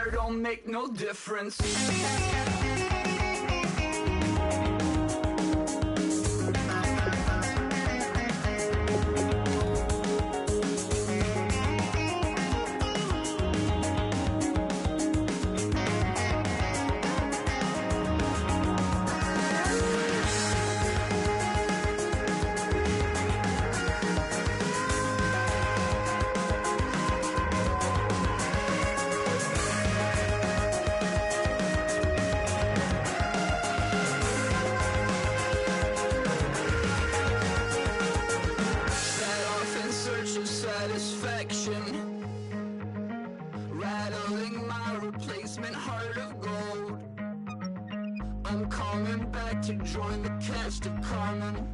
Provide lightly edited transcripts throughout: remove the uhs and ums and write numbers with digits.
care, don't make no difference. Rattling my replacement heart of gold. I'm coming back to join the cast of Carmen.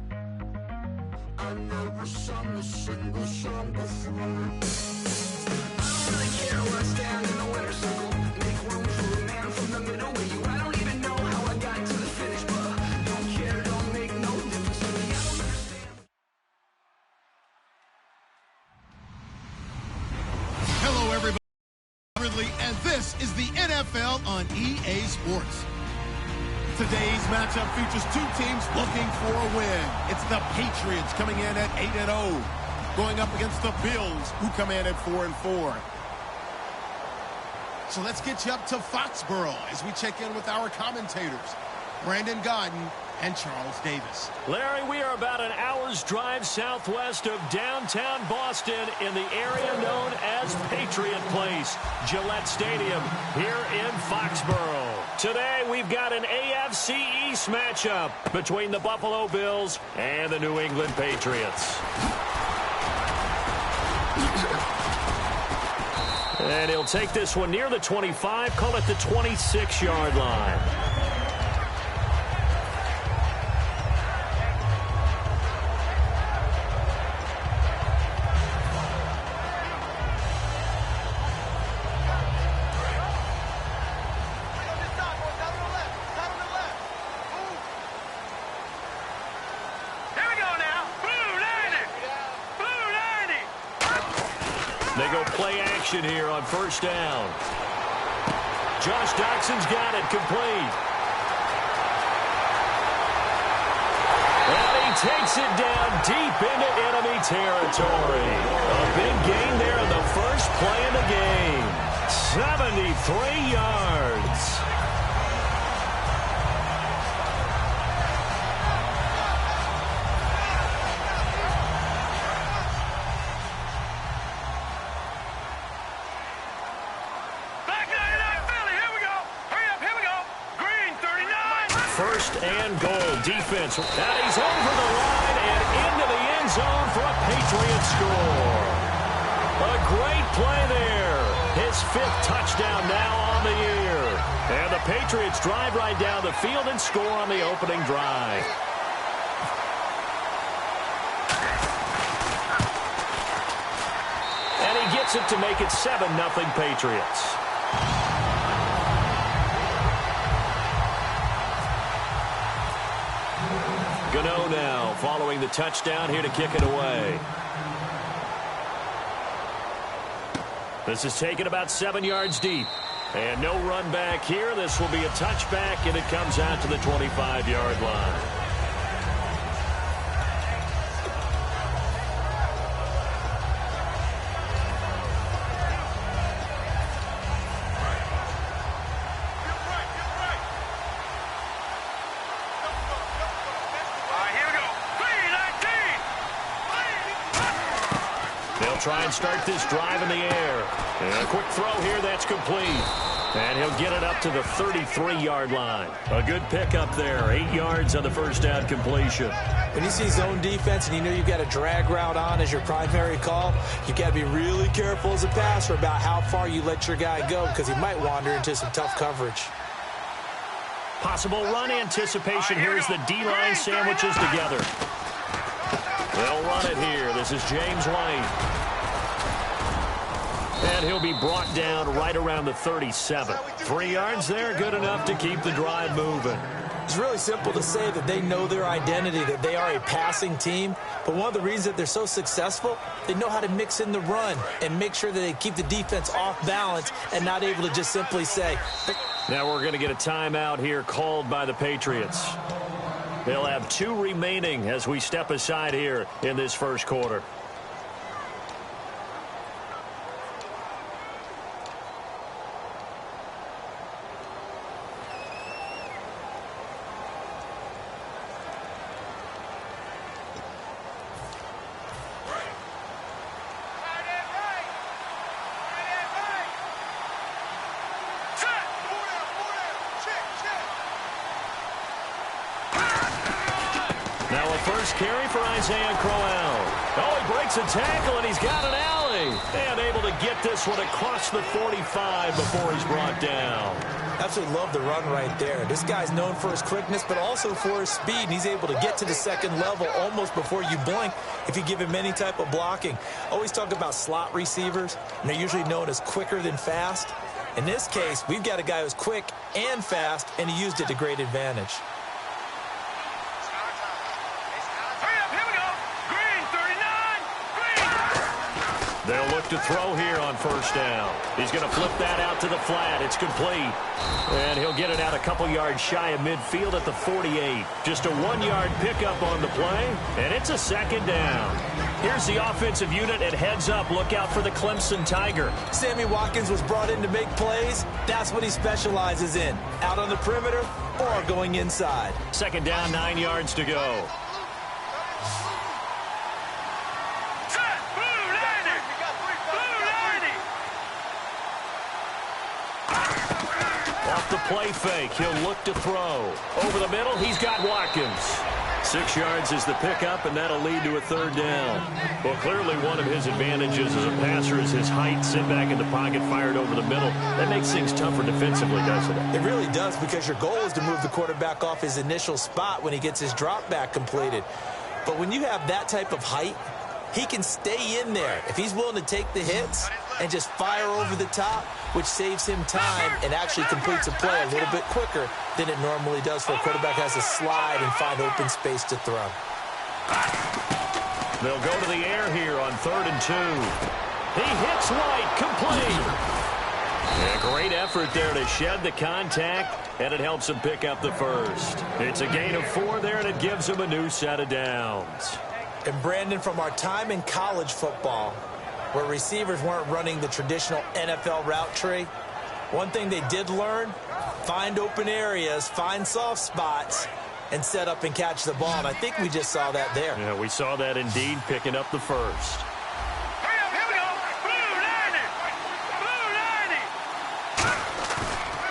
I never sung a single song before. I don't really care where I stand in the winner's circle. Make room for a man from the middle with you. I don't even know how I got to the finish, but don't care, don't make no difference to me. I don't understand. Hello, everybody. And this is the NFL on EA Sports. Today's matchup features two teams looking for a win. It's the Patriots coming in at 8-0, going up against the Bills, who come in at 4-4. So let's get you up to Foxborough as we check in with our commentators, Brandon Godden and Charles Davis. Larry, we are about an hour's drive southwest of downtown Boston in the area known as Patriot Place, Gillette Stadium, here in Foxborough. Today, we've got an AFC East matchup between the Buffalo Bills and the New England Patriots. And he'll take this one near the 25, call it the 26-yard line. They go play action here on first down. Josh Doxson's got it complete. And he takes it down deep into enemy territory. A big gain there in the first play of the game. 73 yards. First and goal defense. And he's over the line and into the end zone for a Patriot score. A great play there. His 5th touchdown now on the year. And the Patriots drive right down the field and score on the opening drive. And he gets it to make it 7-0 Patriots. Gano now following the touchdown here to kick it away. This is taken about 7 yards deep. And no run back here. This will be a touchback, and it comes out to the 25-yard line. Try and start this drive in the air. And a quick throw here that's complete. And he'll get it up to the 33-yard line. A good pickup there. 8 yards on the first down completion. When you see zone defense and you know you've got a drag route on as your primary call, you've got to be really careful as a passer about how far you let your guy go because he might wander into some tough coverage. Possible run anticipation here as the D-line sandwiches together. They'll run it here. This is James White. And he'll be brought down right around the 37. 3 yards there, good enough to keep the drive moving. It's really simple to say that they know their identity, that they are a passing team. But one of the reasons that they're so successful, they know how to mix in the run and make sure that they keep the defense off balance and not able to just simply say. Now we're going to get a timeout here called by the Patriots. They'll have 2 remaining as we step aside here in this first quarter. First carry for Isaiah Crowell. Oh, he breaks a tackle, and he's got an alley. And able to get this one across the 45 before he's brought down. Absolutely love the run right there. This guy's known for his quickness, but also for his speed. And he's able to get to the second level almost before you blink if you give him any type of blocking. Always talk about slot receivers, and they're usually known as quicker than fast. In this case, we've got a guy who's quick and fast, and he used it to great advantage. They'll look to throw here on first down. He's going to flip that out to the flat. It's complete. And he'll get it out a couple yards shy of midfield at the 48. Just a 1-yard pickup on the play, and it's a second down. Here's the offensive unit at heads up. Look out for the Clemson Tiger. Sammy Watkins was brought in to make plays. That's what he specializes in. Out on the perimeter or going inside. Second down, 9 yards to go. The play fake. He'll look to throw. Over the middle, he's got Watkins. 6 yards is the pickup, and that'll lead to a third down. Well, clearly one of his advantages as a passer is his height. Sit back in the pocket, fired over the middle. That makes things tougher defensively, doesn't it? It really does, because your goal is to move the quarterback off his initial spot when he gets his drop back completed. But when you have that type of height, he can stay in there if he's willing to take the hits and just fire over the top, which saves him time and actually completes a play a little bit quicker than it normally does for a quarterback who has to slide and find open space to throw. They'll go to the air here on 3rd and 2. He hits White, complete. A great effort there to shed the contact, and it helps him pick up the first. It's a gain of 4 there, and it gives him a new set of downs. And Brandon, from our time in college football, where receivers weren't running the traditional NFL route tree, one thing they did learn, find open areas, find soft spots, and set up and catch the ball. And I think we just saw that there. Yeah, we saw that indeed, picking up the first.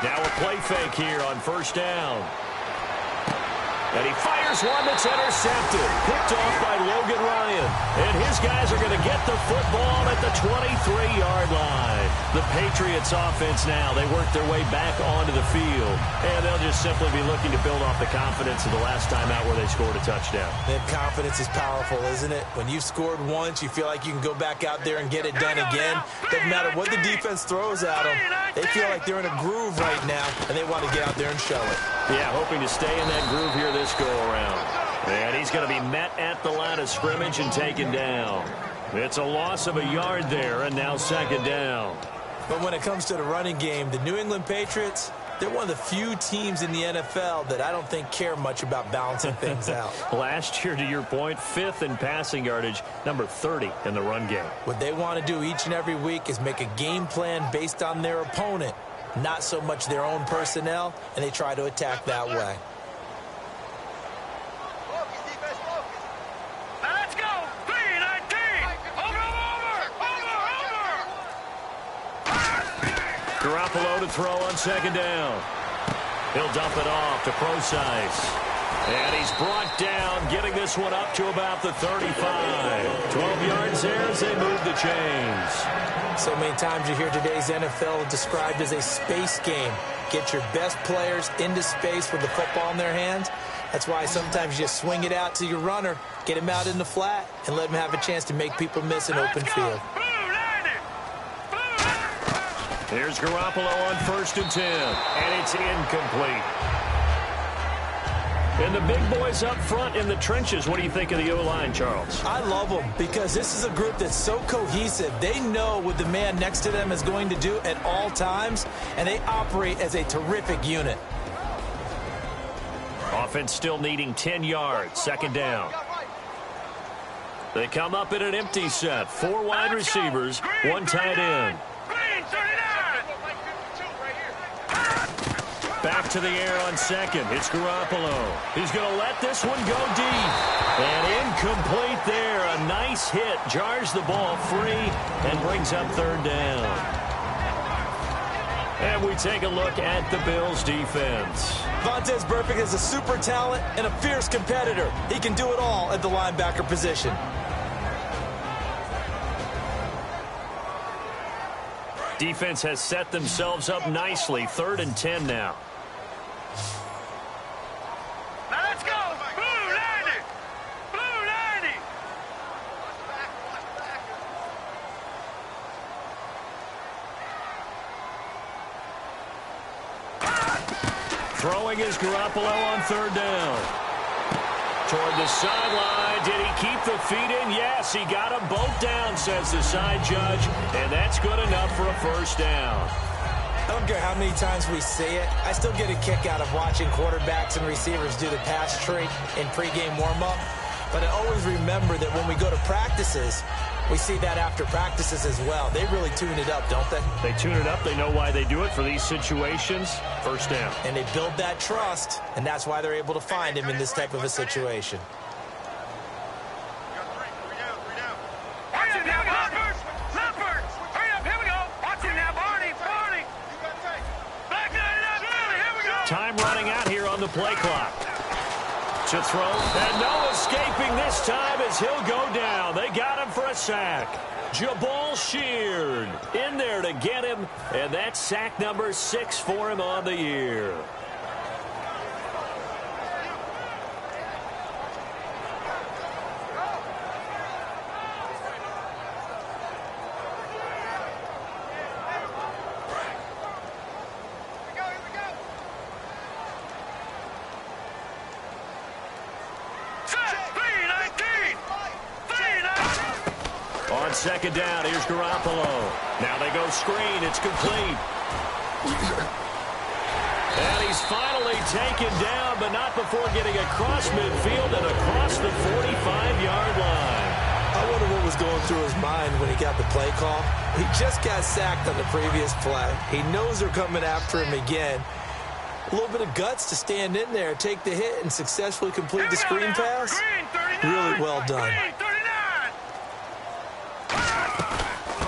Now a play fake here on first down. And he fires one that's intercepted. Picked off by Logan Ryan. And his guys are going to get the football at the 23-yard line. The Patriots offense now, they work their way back onto the field. And they'll just simply be looking to build off the confidence of the last time out where they scored a touchdown. And confidence is powerful, isn't it? When you've scored once, you feel like you can go back out there and get it done again. Doesn't matter what the defense throws at them. They feel like they're in a groove right now, and they want to get out there and show it. Yeah, hoping to stay in that groove here this go-around. And he's going to be met at the line of scrimmage and taken down. It's a loss of a yard there, and now second down. But when it comes to the running game, the New England Patriots, they're one of the few teams in the NFL that I don't think care much about balancing things out. Last year, to your point, 5th in passing yardage, number 30 in the run game. What they want to do each and every week is make a game plan based on their opponent, not so much their own personnel, and they try to attack that way. Let's go! 3-19! Garoppolo to throw on second down. He'll dump it off to Procise. And he's brought down, getting this one up to about the 35. 12 yards there as they move the chains. So many times you hear today's NFL described as a space game. Get your best players into space with the football in their hands. That's why sometimes you just swing it out to your runner, get him out in the flat, and let him have a chance to make people miss an open field. Here's Garoppolo on 1st and 10, and it's incomplete. And the big boys up front in the trenches, what do you think of the O-line, Charles? I love them because this is a group that's so cohesive. They know what the man next to them is going to do at all times, and they operate as a terrific unit. Offense still needing 10 yards, second down. They come up in an empty set. 4 wide receivers, 1 tight end. Back to the air on second. It's Garoppolo. He's going to let this one go deep. And incomplete there. A nice hit. Jars the ball free and brings up third down. And we take a look at the Bills' defense. Vontaze Burfict is a super talent and a fierce competitor. He can do it all at the linebacker position. Defense has set themselves up nicely. 3rd and 10 now. Now let's go! Blue 90! Blue 90! Throwing is Garoppolo on 3rd down. Toward the sideline. Did he keep the feet in? Yes, he got them both down, says the side judge. And that's good enough for a first down. I don't care how many times we say it. I still get a kick out of watching quarterbacks and receivers do the pass tree in pregame warm-up. But I always remember that when we go to practices, we see that after practices as well. They really tune it up, don't they? They tune it up. They know why they do it for these situations. First down. And they build that trust, and that's why they're able to find him in this type of a situation. Time running out here on the play clock. To throw, and no escaping this time as he'll go down. They got him for a sack. Jabal Sheard in there to get him, and that's sack number 6 for him on the year. On second down, here's Garoppolo. Now they go screen. It's complete. And he's finally taken down, but not before getting across midfield and across the 45-yard line. I wonder what was going through his mind when he got the play call. He just got sacked on the previous play. He knows they're coming after him again. A little bit of guts to stand in there, take the hit, and successfully complete the screen pass. Really well done.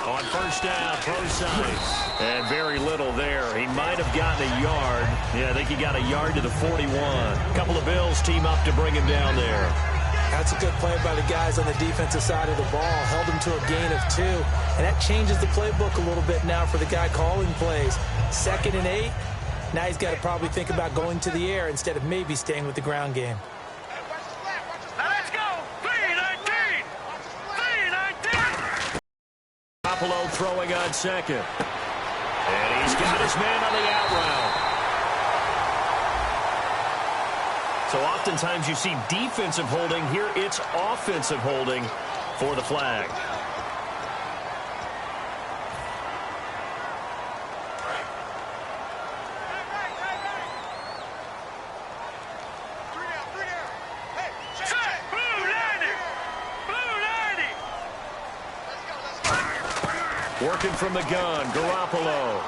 On first down, pro size. And very little there. He might have gotten a yard. Yeah, I think he got a yard to the 41. A couple of Bills team up to bring him down there. That's a good play by the guys on the defensive side of the ball. Held him to a gain of 2. And that changes the playbook a little bit now for the guy calling plays. 2nd and 8. Now he's got to probably think about going to the air instead of maybe staying with the ground game. Now let's go! 3-19! 3-19! Garoppolo throwing on second. And he's got his man on the out route. So oftentimes you see defensive holding. Here it's offensive holding for the flag. Working from the gun, Garoppolo.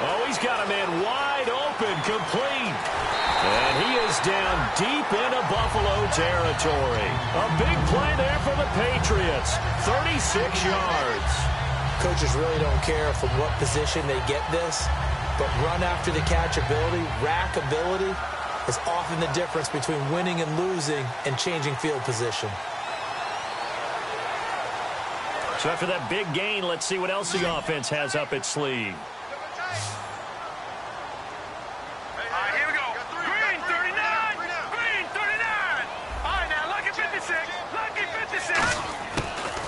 Oh, he's got a man wide open, complete. And he is down deep into Buffalo territory. A big play there for the Patriots. 36 yards. Coaches really don't care from what position they get this, but run after the catch ability, rack ability, is often the difference between winning and losing and changing field position. So after that big gain, let's see what else the offense has up its sleeve. Here we go. Green 39. Green 39. All right, now lucky 56. Lucky 56.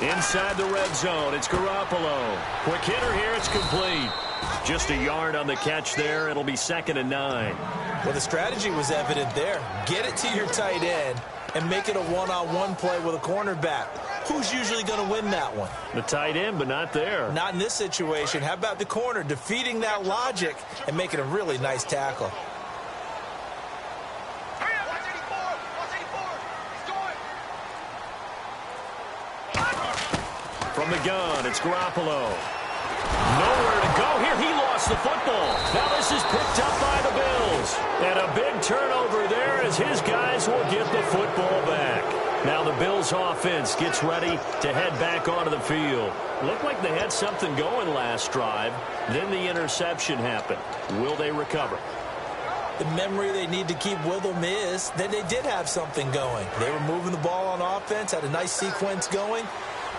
Inside the red zone, it's Garoppolo. Quick hitter here, it's complete. Just a yard on the catch there. It'll be 2nd and 9. Well, the strategy was evident there. Get it to your tight end and make it a one-on-one play with a cornerback. Who's usually going to win that one? The tight end, but not there. Not in this situation. How about the corner defeating that logic and making a really nice tackle? From the gun, it's Garoppolo. Nowhere to go here. He lost the football. Now this is picked up by the Bills. And a big turnover there as his guys will get the football back. Now the Bills offense gets ready to head back onto the field. Looked like they had something going last drive. Then the interception happened. Will they recover? The memory they need to keep with them is that they did have something going. They were moving the ball on offense, had a nice sequence going.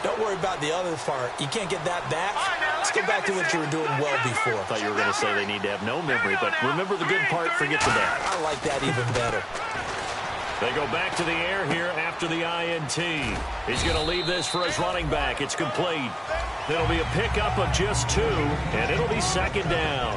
Don't worry about the other part. You can't get that back. Let's go back to what you were doing well before. I thought you were going to say they need to have no memory, but remember the good part, forget the bad. I like that even better. They go back to the air here after the INT. He's going to leave this for his running back. It's complete. It'll be a pickup of just 2, and it'll be 2nd down.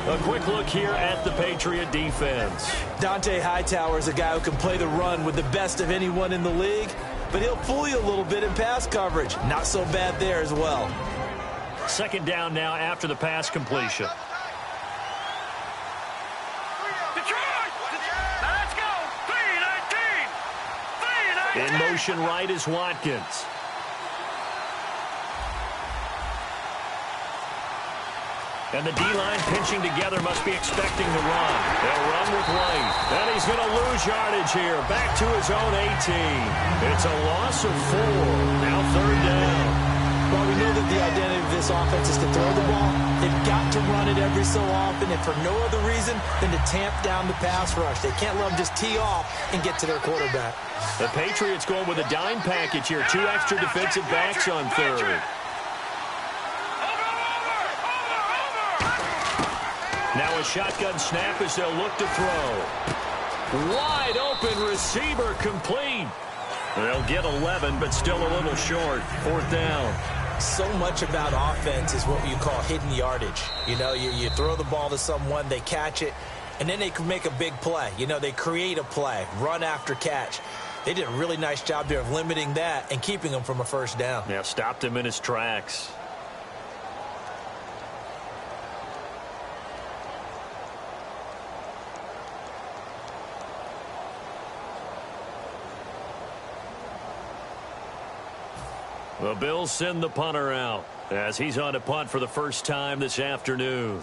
A quick look here at the Patriot defense. Dante Hightower is a guy who can play the run with the best of anyone in the league, but he'll fool you a little bit in pass coverage. Not so bad there as well. 2nd down now after the pass completion. In motion right is Watkins. And the D-line pinching together must be expecting the run. They'll run with White. And he's going to lose yardage here. Back to his own 18. It's a loss of 4. Now 3rd down. Well, we know that the identity of this offense is to throw the ball. They've got to run it every so often, and for no other reason than to tamp down the pass rush. They can't let them just tee off and get to their quarterback. The Patriots going with a dime package here. 2 extra defensive backs on 3rd. Now a shotgun snap as they'll look to throw. Wide open receiver complete. They'll get 11, but still a little short. 4th down. So much about offense is what you call hidden yardage. You know, you throw the ball to someone, they catch it, and then they can make a big play. You know, they create a play, run after catch. They did a really nice job there of limiting that and keeping him from a 1st down. Yeah, stopped him in his tracks. The Bills send the punter out as he's on a punt for the first time this afternoon.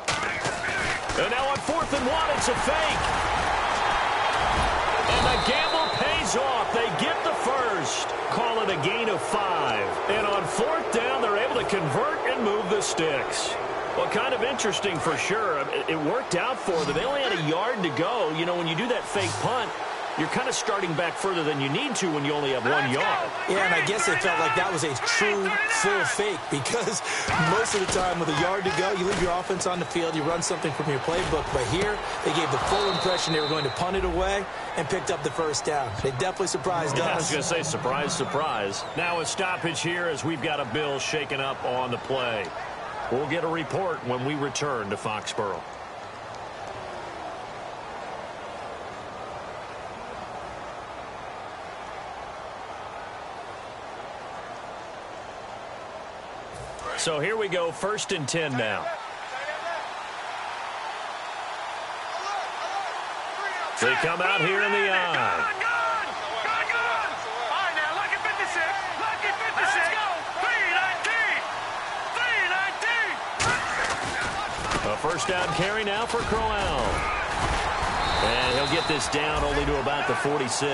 And now on 4th and 1, it's a fake. And the gamble pays off. They get the first. Call it a gain of 5. And on 4th down, they're able to convert and move the sticks. Well, kind of interesting for sure. It worked out for them. They only had a yard to go. You know, when you do that fake punt, you're kind of starting back further than you need to when you only have 1 yard. Yeah, and I guess it felt like that was a true full fake because most of the time with a yard to go, you leave your offense on the field, you run something from your playbook. But here, they gave the full impression they were going to punt it away and picked up the 1st down. They definitely surprised us. I was going to say surprise, surprise. Now a stoppage here as we've got a Bill shaken up on the play. We'll get a report when we return to Foxborough. So here we go, 1st and 10 now. They come out here in the eye. All right, now, lucky 56. Lucky 56. Let's go. 3-19. 3-19. A 1st down carry now for Crowell. And he'll get this down only to about the 46.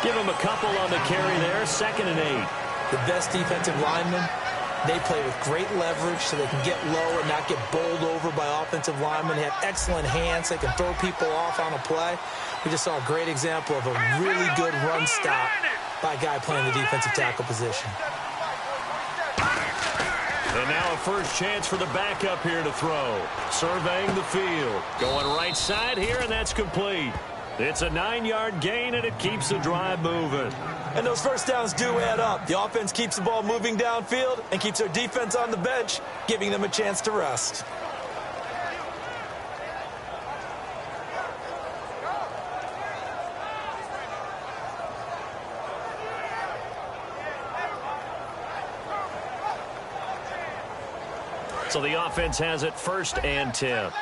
Give him a couple on the carry there, 2nd and 8. The best defensive linemen, they play with great leverage so they can get low and not get bowled over by offensive linemen. They have excellent hands. They can throw people off on a play. We just saw a great example of a really good run stop by a guy playing the defensive tackle position. And now a first chance for the backup here to throw. Surveying the field. Going right side here, and that's complete. It's a 9-yard gain, and it keeps the drive moving. And those first downs do add up. The offense keeps the ball moving downfield and keeps their defense on the bench, giving them a chance to rest. So the offense has it 1st and 10.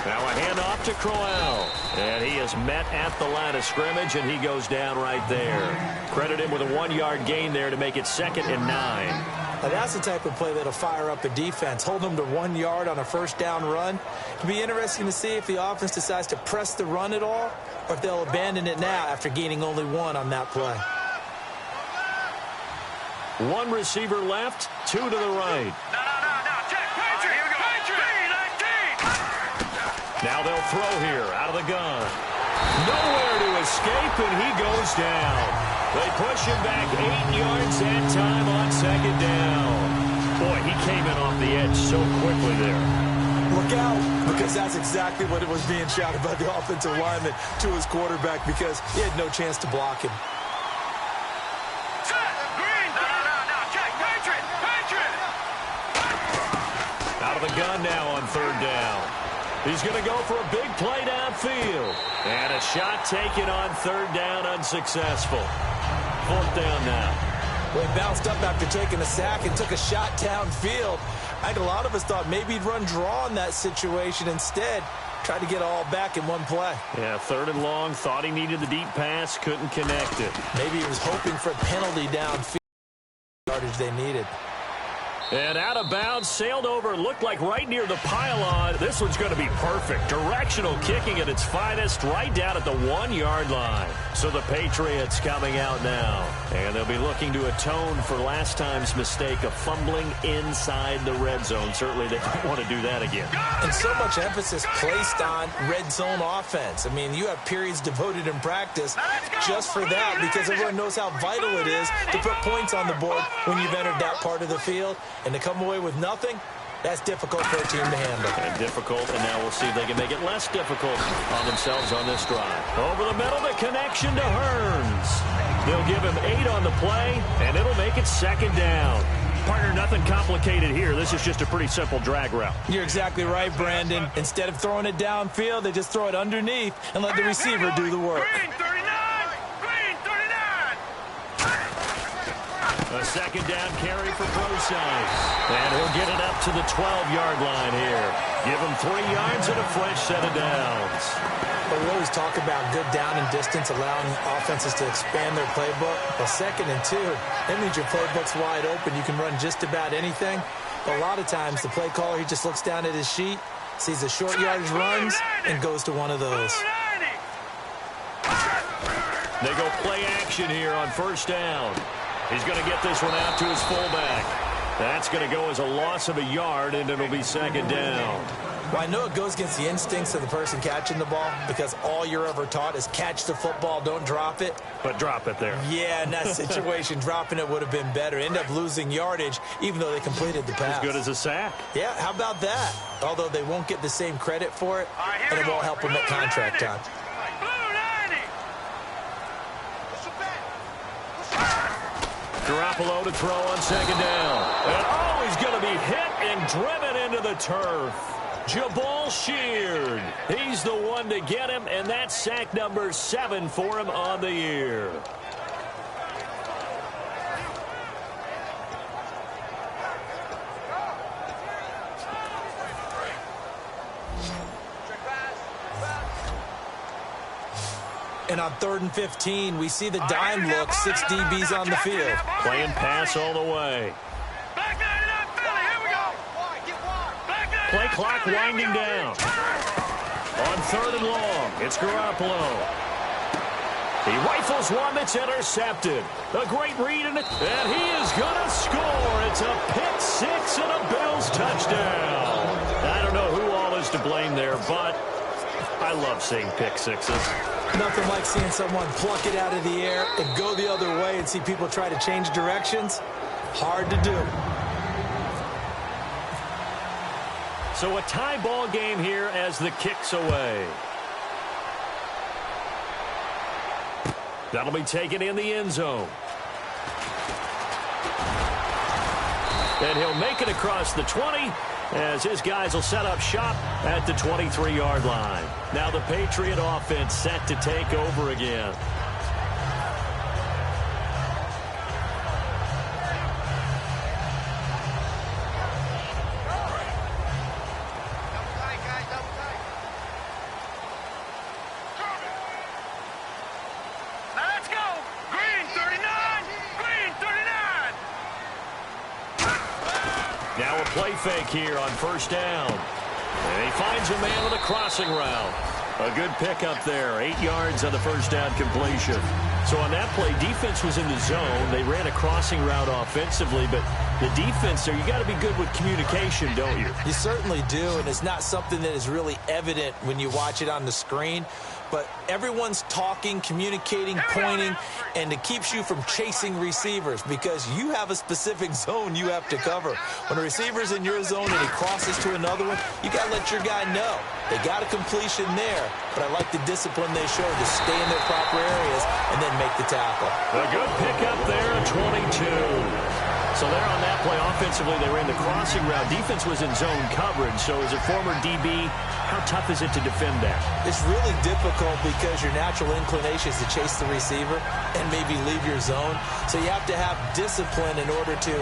Now a handoff to Crowell. And he is met at the line of scrimmage, and he goes down right there. Credit him with a 1-yard gain there to make it 2nd and 9. Now that's the type of play that'll fire up a defense. Hold them to 1 yard on a first down run. It'll be interesting to see if the offense decides to press the run at all, or if they'll abandon it now after gaining only 1 on that play. 1 receiver left, 2 to the right. Check. Patriots. Now they'll throw here out of the gun. Nowhere to escape, and he goes down. They push him back 8 yards that time on 2nd down. Boy, he came in off the edge so quickly there. Look out, because that's exactly what it was being shouted by the offensive lineman to his quarterback, because he had no chance to block him. Check. Patriots. Out of the gun now on 3rd down. He's going to go for a big play downfield. And a shot taken on 3rd down, unsuccessful. 4th down now. Well, he bounced up after taking a sack and took a shot downfield. I think a lot of us thought maybe he'd run draw in that situation. Instead, tried to get all back in one play. Yeah, 3rd and long. Thought he needed the deep pass. Couldn't connect it. Maybe he was hoping for a penalty downfield. Yardage they needed. And out of bounds, sailed over, looked like right near the pylon. This one's going to be perfect. Directional kicking at its finest, right down at the 1-yard line. So the Patriots coming out now. And they'll be looking to atone for last time's mistake of fumbling inside the red zone. Certainly they don't want to do that again. And so much emphasis placed on red zone offense. I mean, you have periods devoted in practice just for that, because everyone knows how vital it is to put points on the board when you've entered that part of the field. And to come away with nothing, that's difficult for a team to handle. And difficult, and now we'll see if they can make it less difficult on themselves on this drive. Over the middle, the connection to Hearns. They'll give him 8 on the play, and it'll make it 2nd down. Partner, nothing complicated here. This is just a pretty simple drag route. You're exactly right, Brandon. Instead of throwing it downfield, they just throw it underneath and let the receiver do the work. Green 39. A 2nd down carry for Brosize. And he'll get it up to the 12-yard line here. Give him 3 yards and a fresh set of downs. But we always talk about good down and distance, allowing offenses to expand their playbook. Well, 2nd and 2, that means your playbook's wide open. You can run just about anything. But a lot of times, the play caller, he just looks down at his sheet, sees the short yardage runs, and goes to one of those. They go play action here on 1st down. He's going to get this one out to his fullback. That's going to go as a loss of a yard, and it'll be 2nd down. Well, I know it goes against the instincts of the person catching the ball, because all you're ever taught is catch the football, don't drop it. But drop it there. Yeah, in that situation, dropping it would have been better. End up losing yardage, even though they completed the pass. As good as a sack. Yeah, how about that? Although they won't get the same credit for it, and it won't help them at contract time. Garoppolo to throw on 2nd down. And oh, he's going to be hit and driven into the turf. Jabal Sheard. He's the one to get him, and that's sack number 7 for him on the year. And on 3rd and 15, we see the dime look, 6 DBs on the field. Playing pass all the way. Play clock winding down. On 3rd and long, it's Garoppolo. He rifles one that's intercepted. A great read, and he is going to score. It's a pick 6 and a Bills touchdown. I don't know who all is to blame there, but I love seeing pick sixes. Nothing like seeing someone pluck it out of the air and go the other way and see people try to change directions. Hard to do. So a tie ball game here as the kick's away. That'll be taken in the end zone. And he'll make it across the 20 as his guys will set up shop at the 23-yard line. Now the Patriot offense set to take over again. Now a play fake here on first down. And he finds a man with a crossing route. A good pickup there. 8 yards on the first down completion. So on that play, defense was in the zone. They ran a crossing route offensively, but the defense there, you got to be good with communication, don't you? You certainly do, and it's not something that is really evident when you watch it on the screen. But everyone's talking, communicating, pointing, and it keeps you from chasing receivers because you have a specific zone you have to cover. When a receiver's in your zone and he crosses to another one, you got to let your guy know. They got a completion there, but I like the discipline they show to stay in their proper areas and then make the tackle. A good pickup there at 22. So there on that play, offensively, they ran the crossing route. Defense was in zone coverage, so as a former DB, how tough is it to defend that? It's really difficult because your natural inclination is to chase the receiver and maybe leave your zone. So you have to have discipline in order to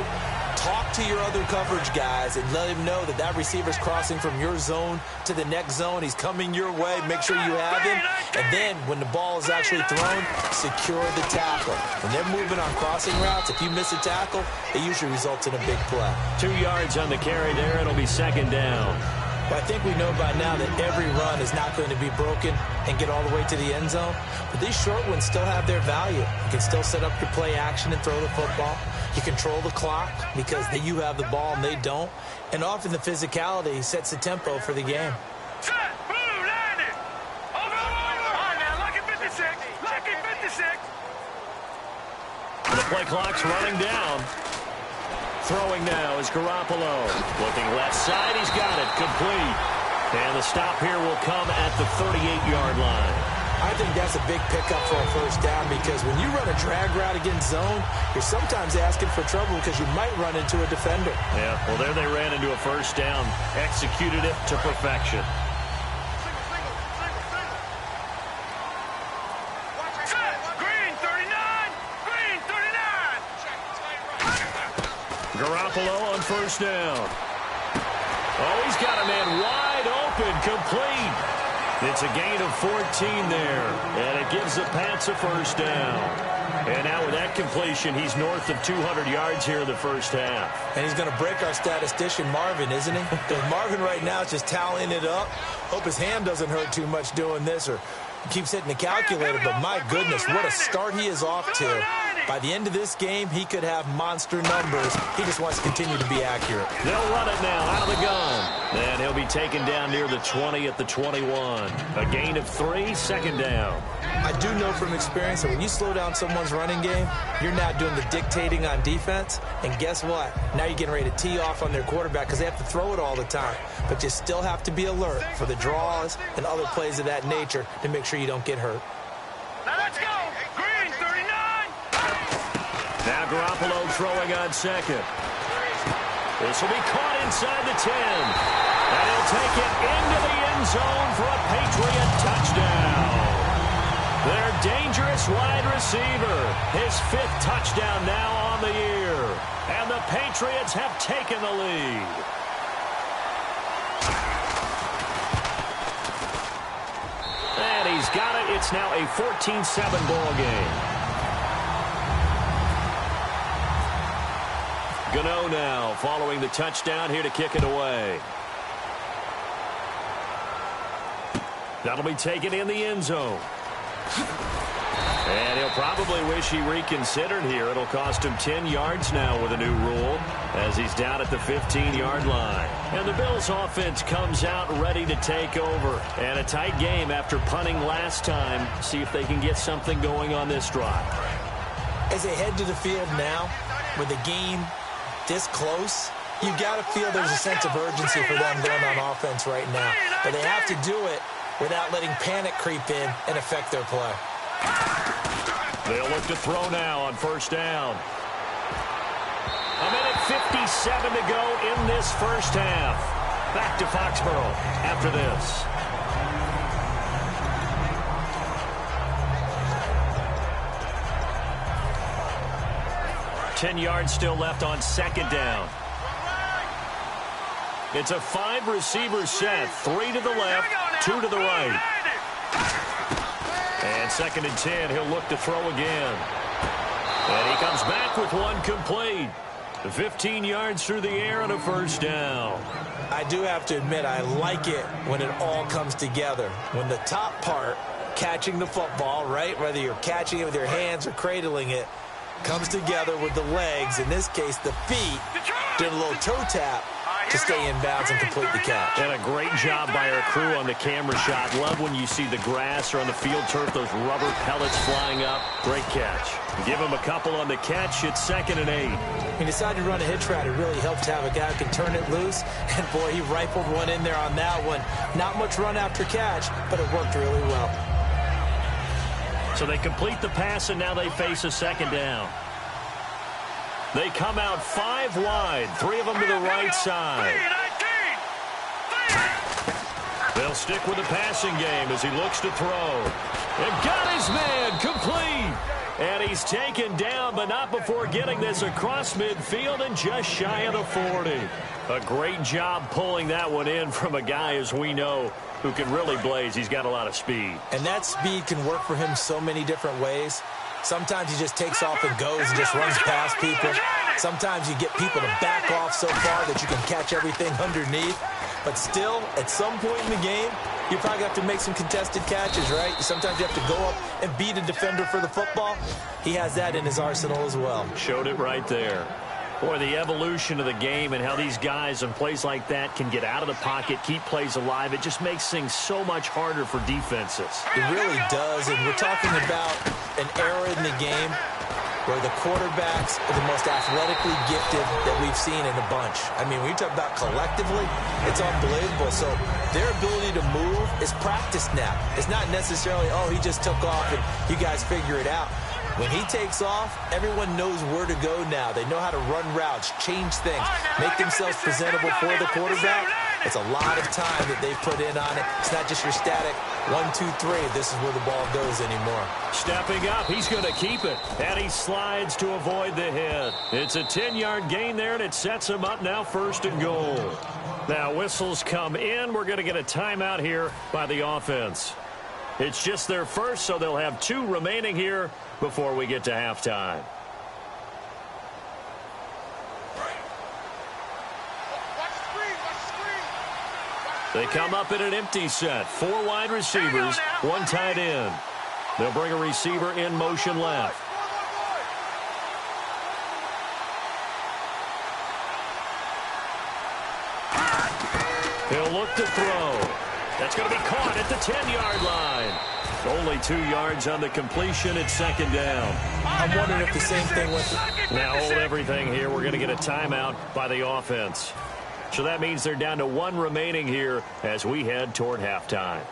talk to your other coverage guys and let him know that that receiver's crossing from your zone to the next zone. He's coming your way. Make sure you have him. And then when the ball is actually thrown, secure the tackle. When they're moving on crossing routes, if you miss a tackle, it usually results in a big play. 2 yards on the carry there. It'll be second down. But I think we know by now that every run is not going to be broken and get all the way to the end zone. But these short ones still have their value. You can still set up your play action and throw the football. You control the clock because you have the ball and they don't. And often the physicality sets the tempo for the game. Set, blue, landed. Over. On now, lucky 56. Lucky 56. The play clock's running down. Throwing now is Garoppolo. Looking left side, he's got it. Complete. And the stop here will come at the 38-yard line. I think that's a big pickup for a first down because when you run a drag route against zone, you're sometimes asking for trouble because you might run into a defender. Yeah, well, there they ran into a first down. Executed it to perfection. Garoppolo on first down. Oh, he's got a man wide open, complete. It's a gain of 14 there, and it gives the Pats a first down. And now with that completion, he's north of 200 yards here in the first half. And he's going to break our statistician, Marvin, isn't he? Because Marvin right now is just tallying it up. Hope his hand doesn't hurt too much doing this or keeps hitting the calculator, but my goodness, what a start he is off to. By the end of this game, he could have monster numbers. He just wants to continue to be accurate. They'll run it now out of the gun. And he'll be taken down near the 20 at the 21. A gain of 3, second down. I do know from experience that when you slow down someone's running game, you're now doing the dictating on defense. And guess what? Now you're getting ready to tee off on their quarterback because they have to throw it all the time. But you still have to be alert for the draws and other plays of that nature to make sure you don't get hurt. Now let's go. Green, 39. Now Garoppolo throwing on second. This will be caught inside the 10. And he'll take it into the end zone for a Patriot touchdown. Their dangerous wide receiver. His 5th touchdown now on the year. And the Patriots have taken the lead. And he's got it. It's now a 14-7 ball game. Gano now following the touchdown here to kick it away. That'll be taken in the end zone. And he'll probably wish he reconsidered here. It'll cost him 10 yards now with a new rule as he's down at the 15-yard line. And the Bills offense comes out ready to take over. And a tight game after punting last time. See if they can get something going on this drive. As they head to the field now, with the game this close, you got to feel there's a sense of urgency for them going on offense right now. But they have to do it without letting panic creep in and affect their play. They'll look to throw now on first down. A minute 57 to go in this first half. Back to Foxborough after this. Ten yards still left on second down. It's a 5-receiver set. 3 to the left, 2 to the right. And second and 10, he'll look to throw again. And he comes back with one complete. 15 yards through the air and a first down. I do have to admit, I like it when it all comes together. When the top part, catching the football, right, whether you're catching it with your hands or cradling it, comes together with the legs, in this case the feet, doing a little toe tap to stay in bounds and complete the catch. And a great job by our crew on the camera shot. Love when you see the grass or on the field turf, those rubber pellets flying up. Great catch. Give him a couple on the catch. It's second and 8. He decided to run a hitch route. It really helps to have a guy who can turn it loose. And, boy, he rifled one in there on that one. Not much run after catch, but it worked really well. So they complete the pass, and now they face a second down. They come out 5 wide, 3 of them to the right side. They'll stick with the passing game as he looks to throw. And got his man complete. And he's taken down, but not before getting this across midfield and just shy of the 40. A great job pulling that one in from a guy, as we know, who can really blaze. He's got a lot of speed. And that speed can work for him so many different ways. Sometimes he just takes off and goes and just runs past people. Sometimes you get people to back off so far that you can catch everything underneath. But still, at some point in the game, you probably have to make some contested catches, right? Sometimes you have to go up and beat a defender for the football. He has that in his arsenal as well. Showed it right there. Boy, the evolution of the game and how these guys on plays like that can get out of the pocket, keep plays alive, it just makes things so much harder for defenses. It really does, and we're talking about an era in the game where the quarterbacks are the most athletically gifted that we've seen in a bunch. I mean, when you talk about collectively, it's unbelievable. So their ability to move is practiced now. It's not necessarily, oh, he just took off and you guys figure it out. When he takes off, everyone knows where to go now. They know how to run routes, change things, make themselves presentable for the quarterback. It's a lot of time that they've put in on it. It's not just your static 1, 2, 3. This is where the ball goes anymore. Stepping up, he's going to keep it. And he slides to avoid the hit. It's a 10-yard gain there, and it sets him up now first and goal. Now whistles come in. We're going to get a timeout here by the offense. It's just their first, so they'll have 2 remaining here before we get to halftime. They come up in an empty set. 4 wide receivers, 1 tight end. They'll bring a receiver in motion left. He'll look to throw. That's going to be caught at the 10-yard line. Only 2 yards on the completion at second down. I'm wondering if the same thing with... Now hold everything here. We're going to get a timeout by the offense. So that means they're down to 1 remaining here as we head toward halftime.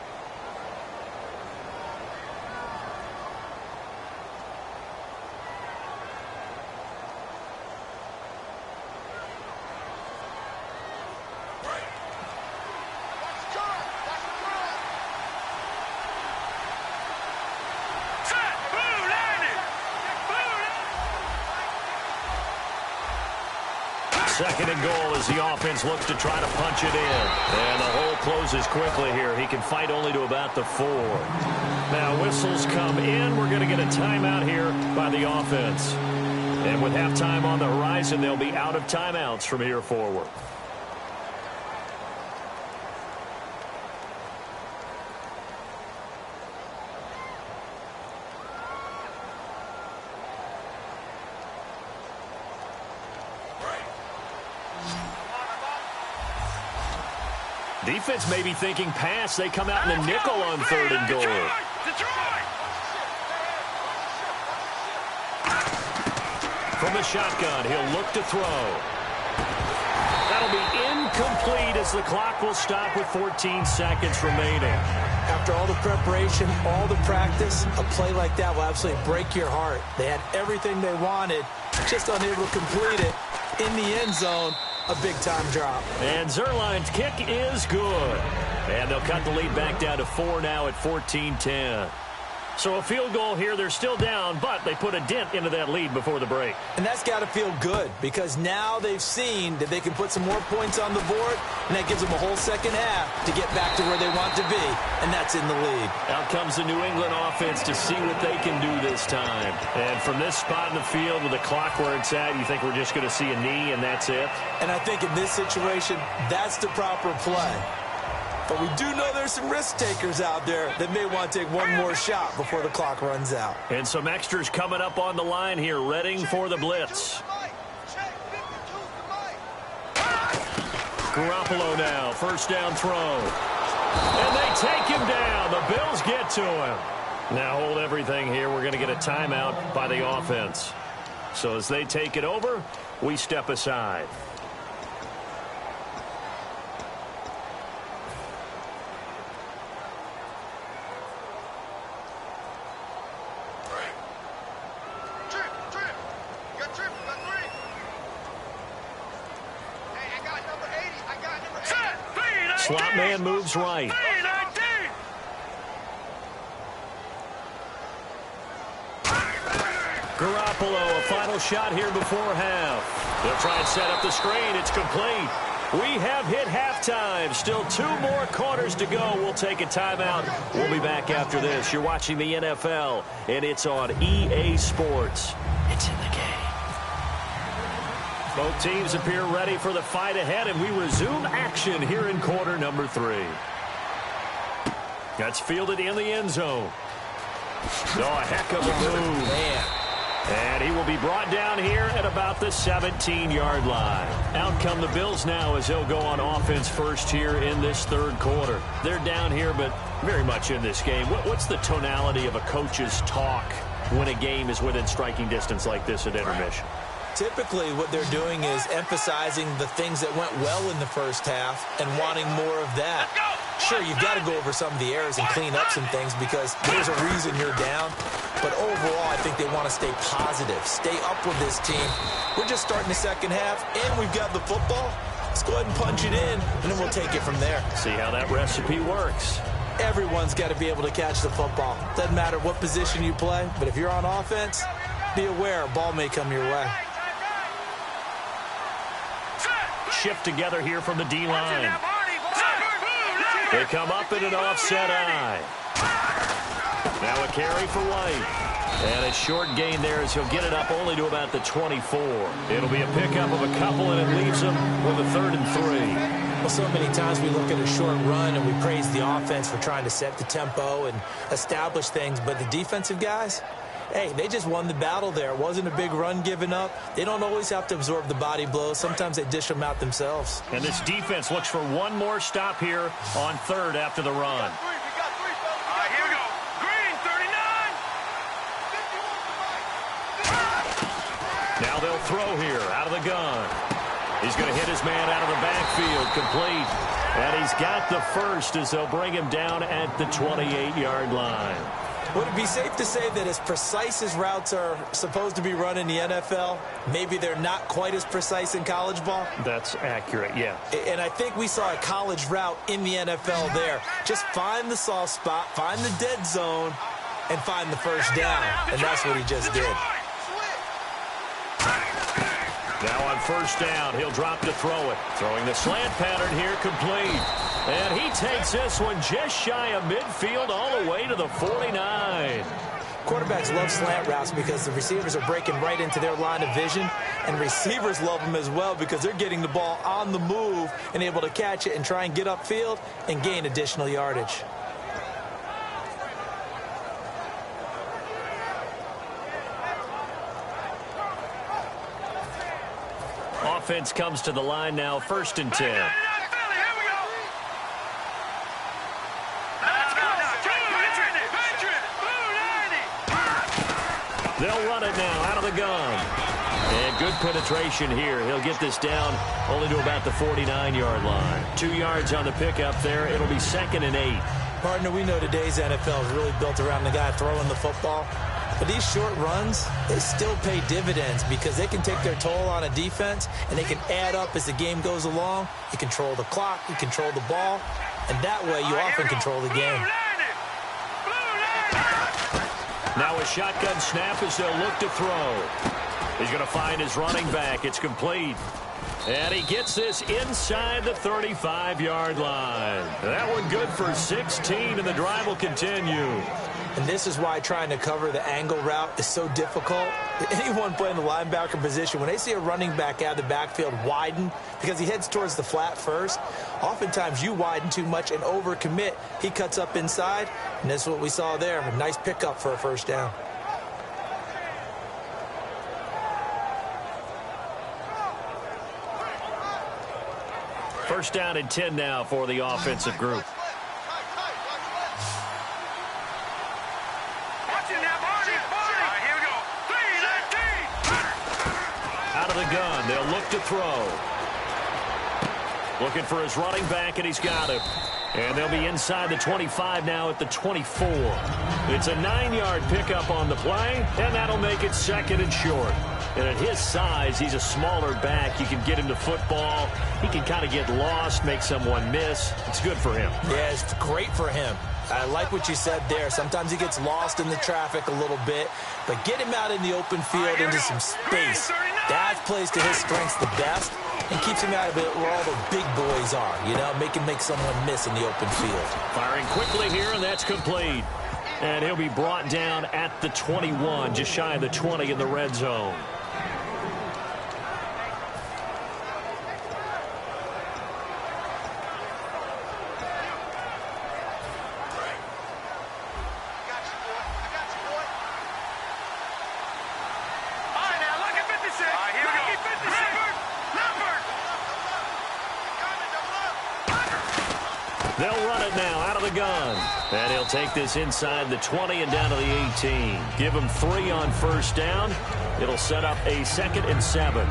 Second and goal as the offense looks to try to punch it in. And the hole closes quickly here. He can fight only to about the 4. Now whistles come in. We're going to get a timeout here by the offense. And with halftime on the horizon, they'll be out of timeouts from here forward. Defense may be thinking pass. They come out in the nickel on 3rd and goal. From the shotgun, he'll look to throw. That'll be incomplete as the clock will stop with 14 seconds remaining. After all the preparation, all the practice, a play like that will absolutely break your heart. They had everything they wanted, just unable to complete it. In the end zone, a big-time drop. And Zerline's kick is good. And they'll cut the lead back down to 4 now at 14-10. So a field goal here, they're still down, but they put a dent into that lead before the break. And that's got to feel good because now they've seen that they can put some more points on the board, and that gives them a whole second half to get back to where they want to be, and that's in the lead. Out comes the New England offense to see what they can do this time. And from this spot in the field with the clock where it's at, you think we're just going to see a knee and that's it? And I think in this situation, that's the proper play. But we do know there's some risk takers out there that may want to take one more shot before the clock runs out. And some extras coming up on the line here, readying for the blitz. Garoppolo now, first down throw. And they take him down. The Bills get to him. Now hold everything here. We're going to get a timeout by the offense. So as they take it over, we step aside. Slot man moves right. Garoppolo, a final shot here before half. They'll try and set up the screen. It's complete. We have hit halftime. Still 2 more quarters to go. We'll take a timeout. We'll be back after this. You're watching the NFL, and it's on EA Sports. It's in the game. Both teams appear ready for the fight ahead, and we resume action here in quarter number 3. That's fielded in the end zone. Oh, a heck of a move. Man. And he will be brought down here at about the 17-yard line. Out come the Bills now as they'll go on offense first here in this 3rd quarter. They're down here, but very much in this game. What's the tonality of a coach's talk when a game is within striking distance like this at intermission? Typically, what they're doing is emphasizing the things that went well in the first half and wanting more of that. Sure, you've got to go over some of the errors and clean up some things because there's a reason you're down. But overall, I think they want to stay positive, stay up with this team. We're just starting the second half, and we've got the football. Let's go ahead and punch it in, and then we'll take it from there. See how that recipe works. Everyone's got to be able to catch the football. Doesn't matter what position you play, but if you're on offense, be aware a ball may come your way. Shift together here from the D-line. They come up in an offset eye. Now a carry for White. And a short gain there as he'll get it up only to about the 24. It'll be a pickup of a couple, and it leaves him with a 3rd and 3. Well, so many times we look at a short run and we praise the offense for trying to set the tempo and establish things. But the defensive guys, hey, they just won the battle there. It wasn't a big run given up. They don't always have to absorb the body blows. Sometimes they dish them out themselves. And this defense looks for one more stop here on 3rd after the run. Here we go. Green, 39. Now they'll throw here out of the gun. He's going to hit his man out of the backfield, complete. And he's got the first as they'll bring him down at the 28-yard line. Would it be safe to say that as precise as routes are supposed to be run in the NFL, maybe they're not quite as precise in college ball? That's accurate, yeah. And I think we saw a college route in the NFL there. Just find the soft spot, find the dead zone, and find the first down. And that's what he just did. Now on first down, he'll drop to throw it. Throwing the slant pattern here, complete. And he takes this one just shy of midfield all the way to the 49. Quarterbacks love slant routes because the receivers are breaking right into their line of vision, and receivers love them as well because they're getting the ball on the move and able to catch it and try and get upfield and gain additional yardage. Offense comes to the line now, 1st and 10. They'll run it now out of the gun. And good penetration here. He'll get this down only to about the 49-yard line. 2 yards on the pickup there. It'll be 2nd and 8. Partner, we know today's NFL is really built around the guy throwing the football. But these short runs, they still pay dividends because they can take their toll on a defense, and they can add up as the game goes along. You control the clock, you control the ball, and that way you often control the game. Now a shotgun snap as they'll look to throw. He's going to find his running back. It's complete. And he gets this inside the 35-yard line. That one good for 16, and the drive will continue. And this is why trying to cover the angle route is so difficult. Anyone playing the linebacker position, when they see a running back out of the backfield widen because he heads towards the flat first, oftentimes you widen too much and overcommit. He cuts up inside, and that's what we saw there. A nice pickup for a first down. First down and 10 now for the offensive group. Out of the gun, they'll look to throw. Looking for his running back, and he's got him. And they'll be inside the 25 now at the 24. It's a 9-yard pickup on the play, and that'll make it 2nd and short. And at his size, he's a smaller back. You can get him to football. He can kind of get lost, make someone miss. It's good for him. Yeah, it's great for him. I like what you said there. Sometimes he gets lost in the traffic a little bit, but get him out in the open field into some space. That plays to his strengths the best and keeps him out of it where all the big boys are, you know, make someone miss in the open field. Firing quickly here, and that's complete. And he'll be brought down at the 21, just shy of the 20 in the red zone. They'll run it now out of the gun. And he'll take this inside the 20 and down to the 18. Give him 3 on first down. It'll set up a 2nd and 7.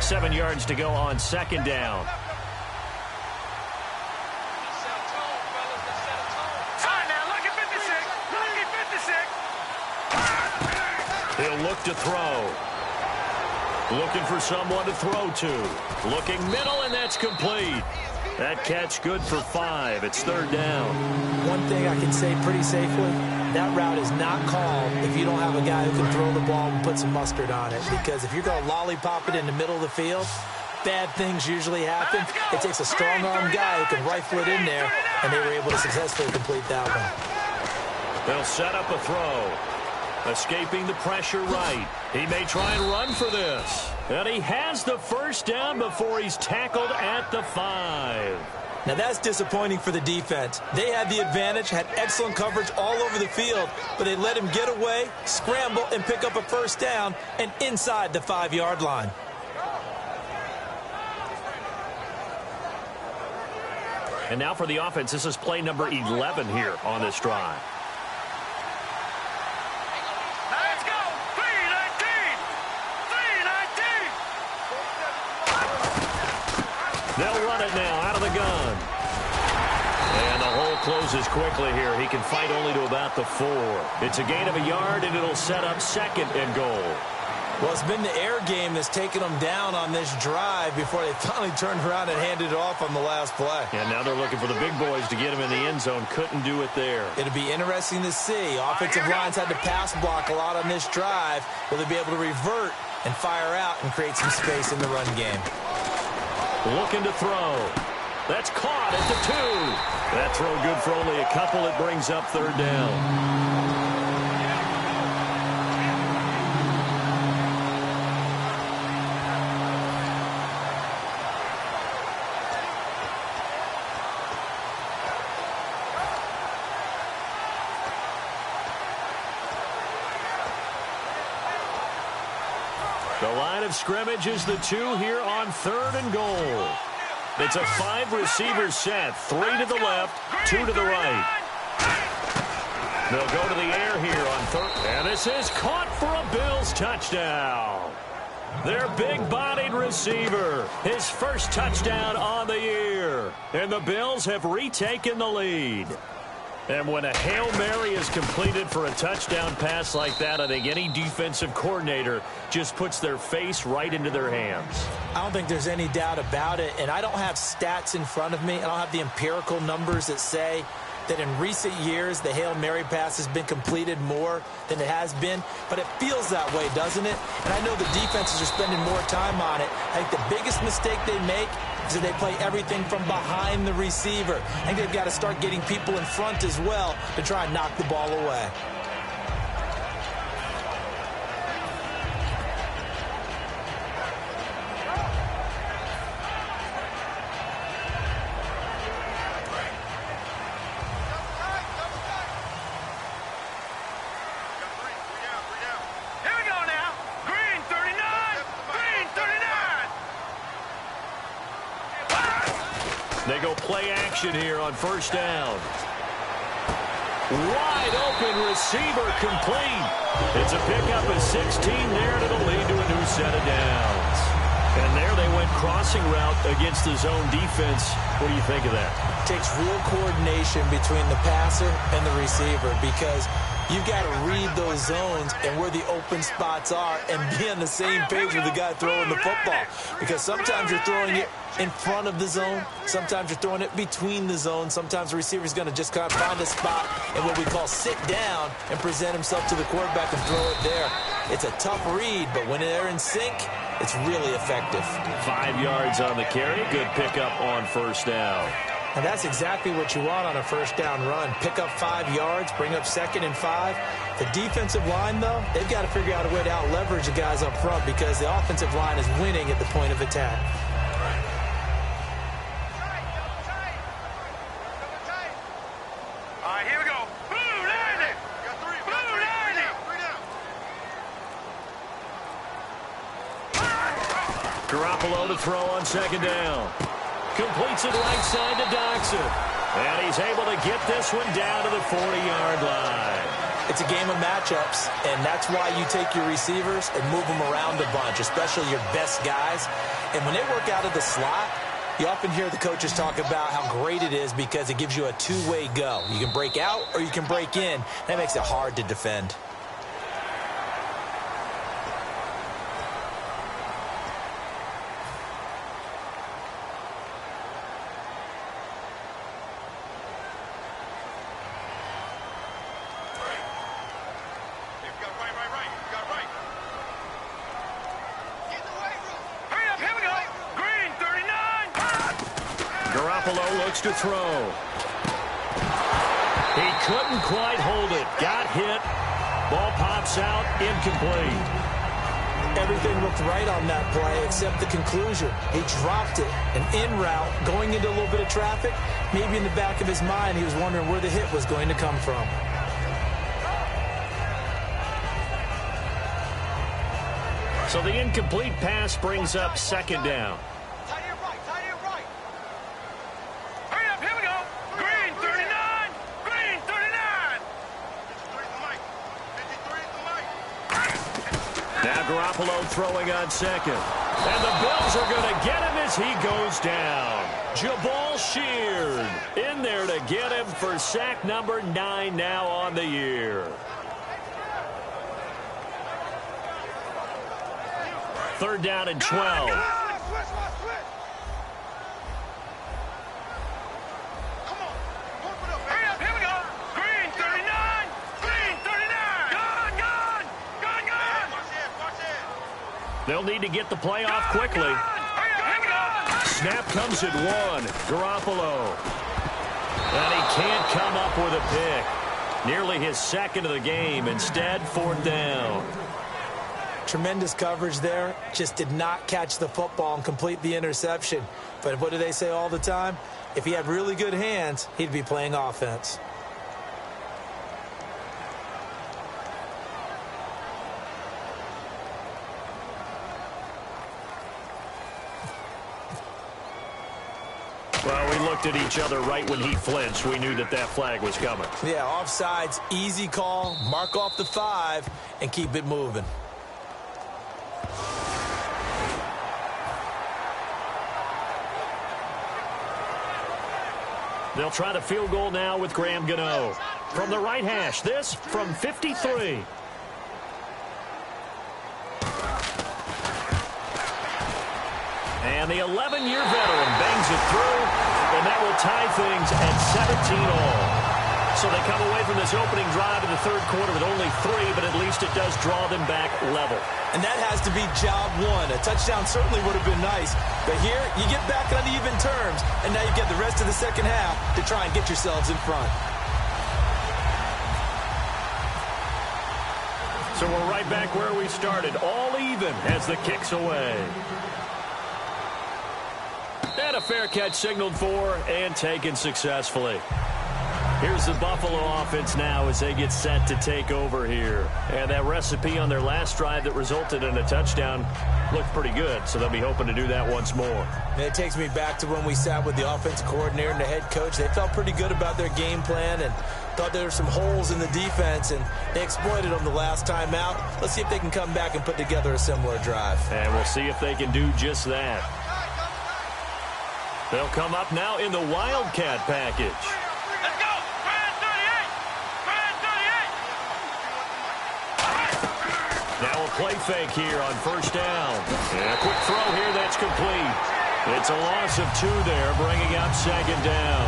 Seven yards to go on 2nd down. He'll look to throw. Looking for someone to throw to. Looking middle, and that's complete. That catch good for 5. It's 3rd down. One thing I can say pretty safely, that route is not called if you don't have a guy who can throw the ball and put some mustard on it. Because if you're going to lollipop it in the middle of the field, bad things usually happen. It takes a strong-arm guy who can rifle it in there, and they were able to successfully complete that one. They'll set up a throw. Escaping the pressure right. He may try and run for this. And he has the first down before he's tackled at the 5. Now that's disappointing for the defense. They had the advantage, had excellent coverage all over the field, but they let him get away, scramble, and pick up a first down, and inside the 5-yard line. And now for the offense, this is play number 11 here on this drive. They'll run it now out of the gun. And the hole closes quickly here. He can fight only to about the 4. It's a gain of a yard, and it'll set up 2nd and goal. Well, it's been the air game that's taken them down on this drive before they finally turned around and handed it off on the last play. And now they're looking for the big boys to get him in the end zone. Couldn't do it there. It'll be interesting to see. Offensive lines had to pass block a lot on this drive. Will they be able to revert and fire out and create some space in the run game? Looking to throw. That's caught at the 2. That throw good for only a couple. It brings up 3rd down. The line of scrimmage is the 2 here on 3rd and goal. It's a 5-receiver set. 3 to the left, 2 to the right. They'll go to the air here on third. And this is caught for a Bills touchdown. Their big-bodied receiver, his first touchdown on the year. And the Bills have retaken the lead. And when a Hail Mary is completed for a touchdown pass like that, I think any defensive coordinator just puts their face right into their hands. I don't think there's any doubt about it. And I don't have stats in front of me. I don't have the empirical numbers that say that in recent years the Hail Mary pass has been completed more than it has been. But it feels that way, doesn't it? And I know the defenses are spending more time on it. I think the biggest mistake they make is that they play everything from behind the receiver. I think they've got to start getting people in front as well to try and knock the ball away. They go play action here on first down. Wide open receiver complete. It's a pickup of 16 there, and it'll lead to a new set of downs. And there they went crossing route against the zone defense. What do you think of that? It takes real coordination between the passer and the receiver because you've got to read those zones and where the open spots are and be on the same page with the guy throwing the football. Because sometimes you're throwing it in front of the zone. Sometimes you're throwing it between the zones. Sometimes the receiver's going to just kind of find a spot and what we call sit down and present himself to the quarterback and throw it there. It's a tough read, but when they're in sync, it's really effective. 5 yards on the carry. Good pickup on first down. And that's exactly what you want on a first down run. Pick up 5 yards, bring up 2nd and 5. The defensive line, though, they've got to figure out a way to out-leverage the guys up front because the offensive line is winning at the point of attack. All right, here we go. Blue 90. Blue 90. Garoppolo to throw on second down. Completes it right side to Doxson. And he's able to get this one down to the 40-yard line. It's a game of matchups, and that's why you take your receivers and move them around a bunch, especially your best guys. And when they work out of the slot, you often hear the coaches talk about how great it is because it gives you a two-way go. You can break out or you can break in. That makes it hard to defend. To throw. He couldn't quite hold it. Got hit. Ball pops out. Incomplete. Everything looked right on that play except the conclusion. He dropped it. An in route going into a little bit of traffic. Maybe in the back of his mind he was wondering where the hit was going to come from. So the incomplete pass brings up second down. Garoppolo throwing on second. And the Bills are going to get him as he goes down. Jabal Sheard in there to get him for sack number 9 now on the year. Third down and 12. They'll need to get the play off quickly. Snap comes at 1. Garoppolo. And he can't come up with a pick. Nearly his second of the game. Instead, 4th down. Tremendous coverage there. Just did not catch the football and complete the interception. But what do they say all the time? If he had really good hands, he'd be playing offense. looked at each other right when he flinched. We knew that that flag was coming. Yeah, offsides, easy call. Mark off the 5 and keep it moving. They'll try the field goal now with Graham Gano. From the right hash, this from 53. And the 11-year veteran bangs it through, and that will tie things at 17 all. So they come away from this opening drive in the third quarter with only 3, but at least it does draw them back level. And that has to be job one. A touchdown certainly would have been nice, but here you get back on even terms, and now you get the rest of the second half to try and get yourselves in front. So we're right back where we started, all even as the kick's away. And a fair catch signaled for and taken successfully. Here's the Buffalo offense now as they get set to take over here. And that recipe on their last drive that resulted in a touchdown looked pretty good, so they'll be hoping to do that once more. And it takes me back to when we sat with the offensive coordinator and the head coach. They felt pretty good about their game plan and thought there were some holes in the defense, and they exploited them the last time out. Let's see if they can come back and put together a similar drive. And we'll see if they can do just that. They'll come up now in the Wildcat package. Let's go! Brand 38! Brand 38! Now a play fake here on first down. And a quick throw here that's complete. It's a loss of 2 there, bringing up second down.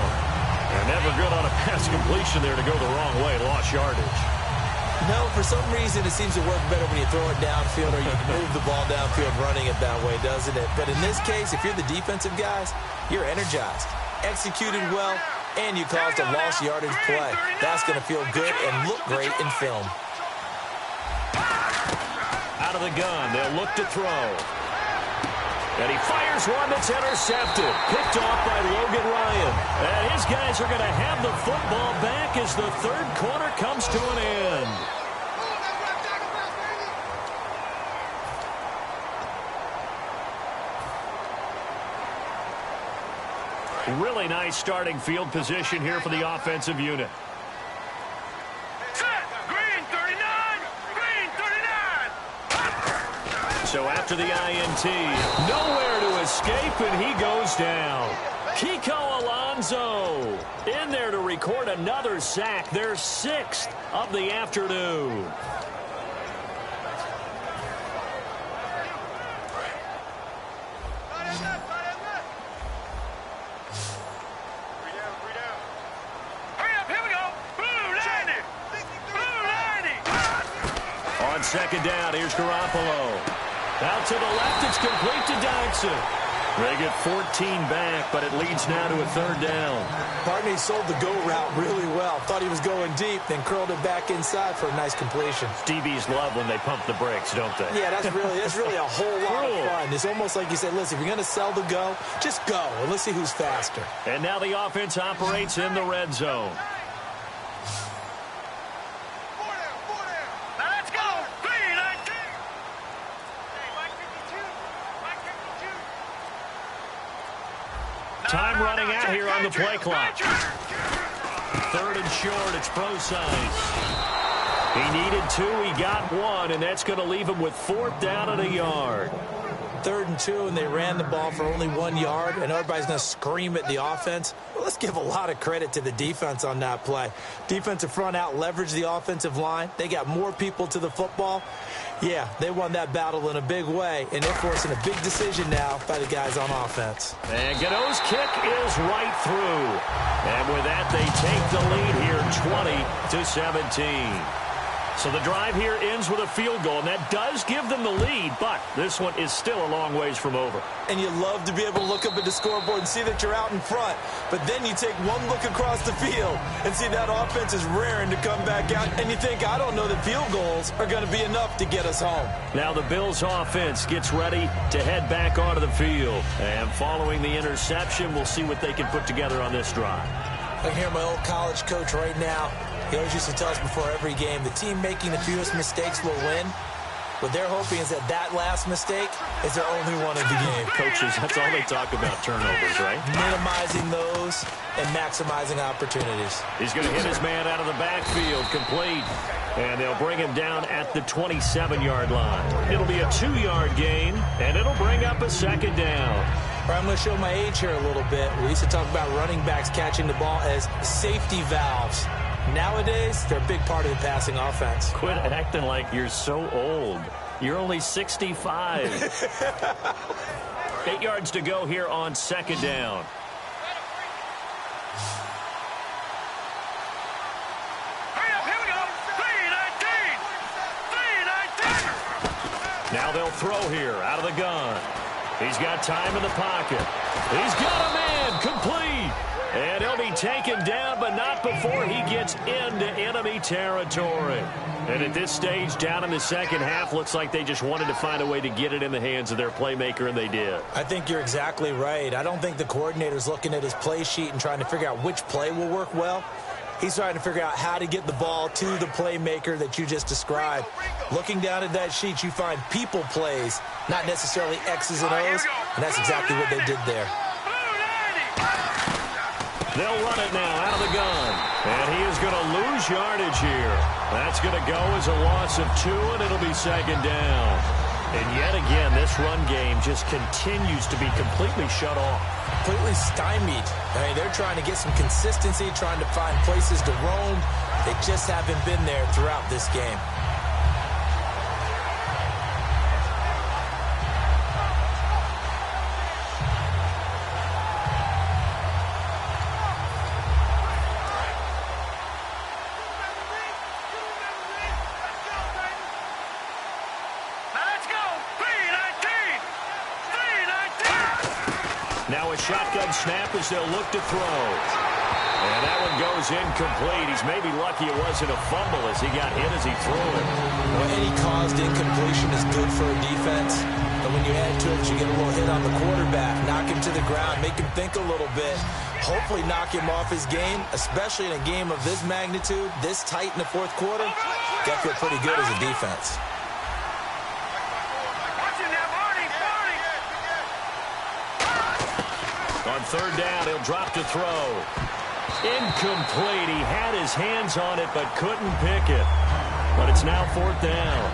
And never good on a pass completion there to go the wrong way. Lost yardage. No, for some reason it seems to work better when you throw it downfield or you move the ball downfield running it that way, doesn't it? But in this case, if you're the defensive guys, you're energized, executed well, and you caused a lost yardage play. That's going to feel good and look great in film. Out of the gun, they'll look to throw. And he fires one that's intercepted. Picked off by Logan Ryan. And his guys are going to have the football back as the third quarter comes to an end. Really nice starting field position here for the offensive unit. Green 39! Green 39! So after the INT, nowhere to escape, and he goes down. Kiko Alonso in there to record another sack, their 6th of the afternoon. On second down, here's Garoppolo. Out to the left, it's complete to Dodson. They get 14 back, but it leads now to a third down. Barney sold the go route really well. Thought he was going deep, then curled it back inside for a nice completion. DBs love when they pump the brakes, don't they? Yeah, that's really a whole lot of fun. It's almost like you said, listen, if you're going to sell the go, just go, and let's see who's faster. And now the offense operates in the red zone. Time running out here on the play clock. Third and short, it's Procise. He needed 2, he got 1, and that's going to leave him with 4th down and a yard. 3rd and 2, and they ran the ball for only 1 yard, and everybody's going to scream at the offense. Well, let's give a lot of credit to the defense on that play. Defensive front out leveraged the offensive line. They got more people to the football. Yeah, they won that battle in a big way, and they're forcing a big decision now by the guys on offense. And Gano's kick is right through. And with that, they take the lead here 20-17. So the drive here ends with a field goal, and that does give them the lead, but this one is still a long ways from over. And you love to be able to look up at the scoreboard and see that you're out in front, but then you take one look across the field and see that offense is raring to come back out, and you think, I don't know that field goals are going to be enough to get us home. Now the Bills offense gets ready to head back onto the field, and following the interception, we'll see what they can put together on this drive. I hear my old college coach right now. He always used to tell us before every game, the team making the fewest mistakes will win. What they're hoping is that last mistake is their only one of the game. Coaches, that's all they talk about, turnovers, right? Minimizing those and maximizing opportunities. He's going to hit his man out of the backfield, complete. And they'll bring him down at the 27-yard line. It'll be a 2-yard gain, and it'll bring up a second down. I'm going to show my age here a little bit. We used to talk about running backs catching the ball as safety valves. Nowadays, they're a big part of the passing offense. Quit acting like you're so old. You're only 65. 8 yards to go here on second down. Now they'll throw here out of the gun. He's got time in the pocket. He's got a man complete. And he'll be taken down, but not before he gets into enemy territory. And at this stage, down in the second half, looks like they just wanted to find a way to get it in the hands of their playmaker, and they did. I think you're exactly right. I don't think the coordinator's looking at his play sheet and trying to figure out which play will work well. He's trying to figure out how to get the ball to the playmaker that you just described. Looking down at that sheet, you find people plays, not necessarily X's and O's, and that's exactly what they did there. They'll run it now out of the gun, and he is going to lose yardage here. That's going to go as a loss of 2, and it'll be second down. And yet again, this run game just continues to be completely shut off. Completely stymied. I mean, they're trying to get some consistency, trying to find places to roam. They just haven't been there throughout this game. Now a shotgun snap as they'll look to throw. And that one goes incomplete. He's maybe lucky it wasn't a fumble as he got hit as he threw it. Well, any caused incompletion is good for a defense. And when you add to it, you get a little hit on the quarterback, knock him to the ground, make him think a little bit, hopefully knock him off his game, especially in a game of this magnitude, this tight in the fourth quarter. Got to feel pretty good as a defense. On third down, he'll drop to throw. Incomplete. He had his hands on it but couldn't pick it. But it's now fourth down.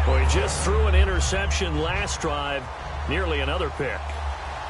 Well, he just threw an interception last drive. Nearly another pick.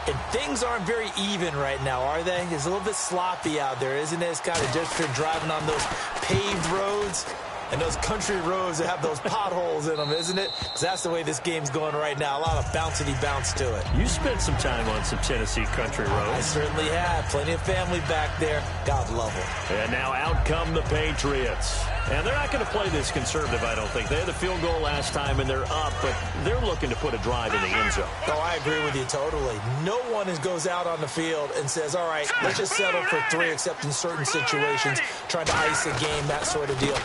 And things aren't very even right now, are they? It's a little bit sloppy out there, isn't it? It's kind of just for driving on those paved roads and those country roads that have those potholes in them, isn't it? Because that's the way this game's going right now. A lot of bouncy bounce to it. You spent some time on some Tennessee country roads. I certainly have. Plenty of family back there. God love them. And now out come the Patriots. And they're not going to play this conservative, I don't think. They had the field goal last time, and they're up, but they're looking to put a drive in the end zone. Oh, I agree with you totally. No one goes out on the field and says, all right, let's just settle for 3, except in certain situations, trying to ice a game, that sort of deal.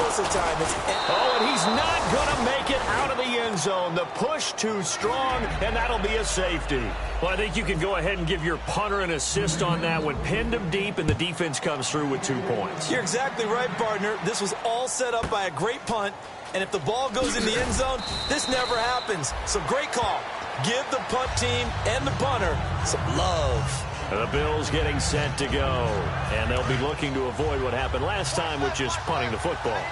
Most of the time, it's... Oh, and he's not going to make it out of the end zone. The push too strong, and that'll be a safety. Well, I think you can go ahead and give your punter an assist on that one. Pinned him deep, and the defense comes through with 2 points. You're exactly right, partner. This was all set up by a great punt, and if the ball goes in the end zone, this never happens. So great call. Give the punt team and the punter some love. The Bills getting set to go, and they'll be looking to avoid what happened last time, which is punting the football.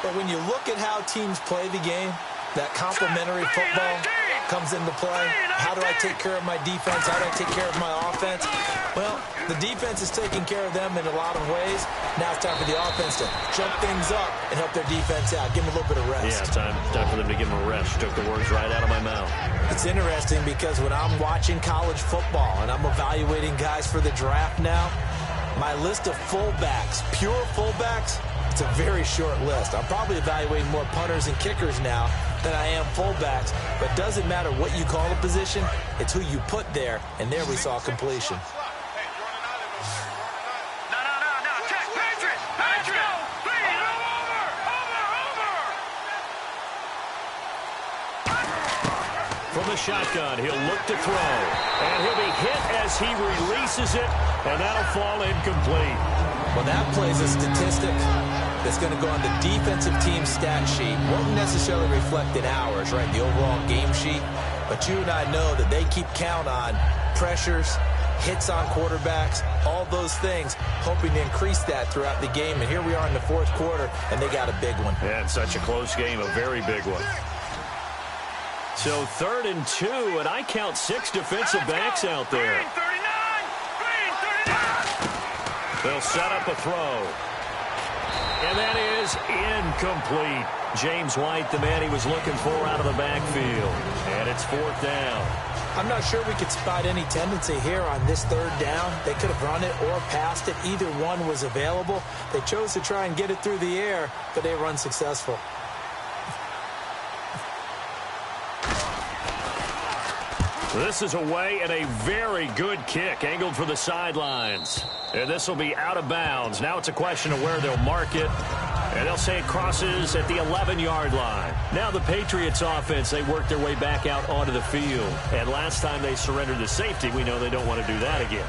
But when you look at how teams play the game, that complementary football comes into play. How do I take care of my defense? How do I take care of my offense? Well, the defense is taking care of them in a lot of ways. Now it's time for the offense to jump things up and help their defense out. Give them a little bit of rest. Yeah, time for them to give them a rest. Took the words right out of my mouth. It's interesting because when I'm watching college football and I'm evaluating guys for the draft now, my list of fullbacks, pure fullbacks, it's a very short list. I'm probably evaluating more punters and kickers now than I am fullbacks. But it doesn't matter what you call a position, it's who you put there. And there we saw completion. From the shotgun, he'll look to throw. And he'll be hit as he releases it, and that'll fall incomplete. Well, that plays a statistic. that's going to go on the defensive team stat sheet. Won't necessarily reflect in ours, right, the overall game sheet. But you and I know that they keep count on pressures, hits on quarterbacks, all those things, hoping to increase that throughout the game. And here we are in the fourth quarter, and they got a big one. Yeah, it's such a close game, a very big one. So 3rd and 2, and I count 6 defensive backs out there. They'll set up a throw. And that is incomplete. James White, the man he was looking for out of the backfield. And it's 4th down. I'm not sure we could spot any tendency here on this 3rd down. They could have run it or passed it. Either one was available. They chose to try and get it through the air, but they were unsuccessful. This is away and a very good kick angled for the sidelines. And this will be out of bounds. Now it's a question of where they'll mark it. And they'll say it crosses at the 11-yard line. Now the Patriots offense, they work their way back out onto the field. And last time they surrendered to safety, we know they don't want to do that again.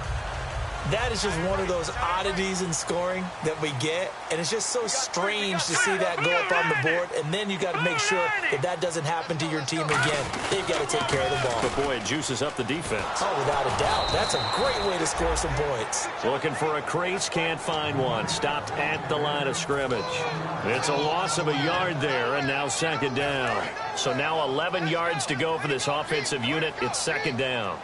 That is just one of those oddities in scoring that we get, and it's just so strange to see that go up on the board, and then you got to make sure that that doesn't happen to your team again. They've got to take care of the ball. But boy, it juices up the defense. Oh, without a doubt. That's a great way to score some points. Looking for a crease, can't find one. Stopped at the line of scrimmage. It's a loss of a yard there, and now 2nd down. So now 11 yards to go for this offensive unit. It's 2nd down.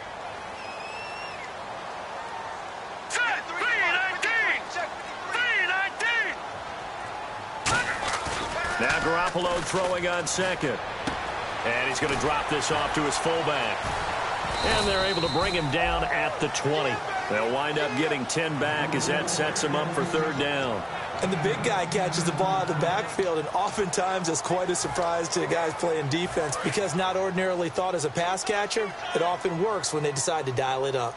Now Garoppolo throwing on 2nd. And he's going to drop this off to his fullback. And they're able to bring him down at the 20. They'll wind up getting 10 back as that sets him up for 3rd down. And the big guy catches the ball out of the backfield, and oftentimes it's quite a surprise to the guys playing defense because not ordinarily thought as a pass catcher, it often works when they decide to dial it up.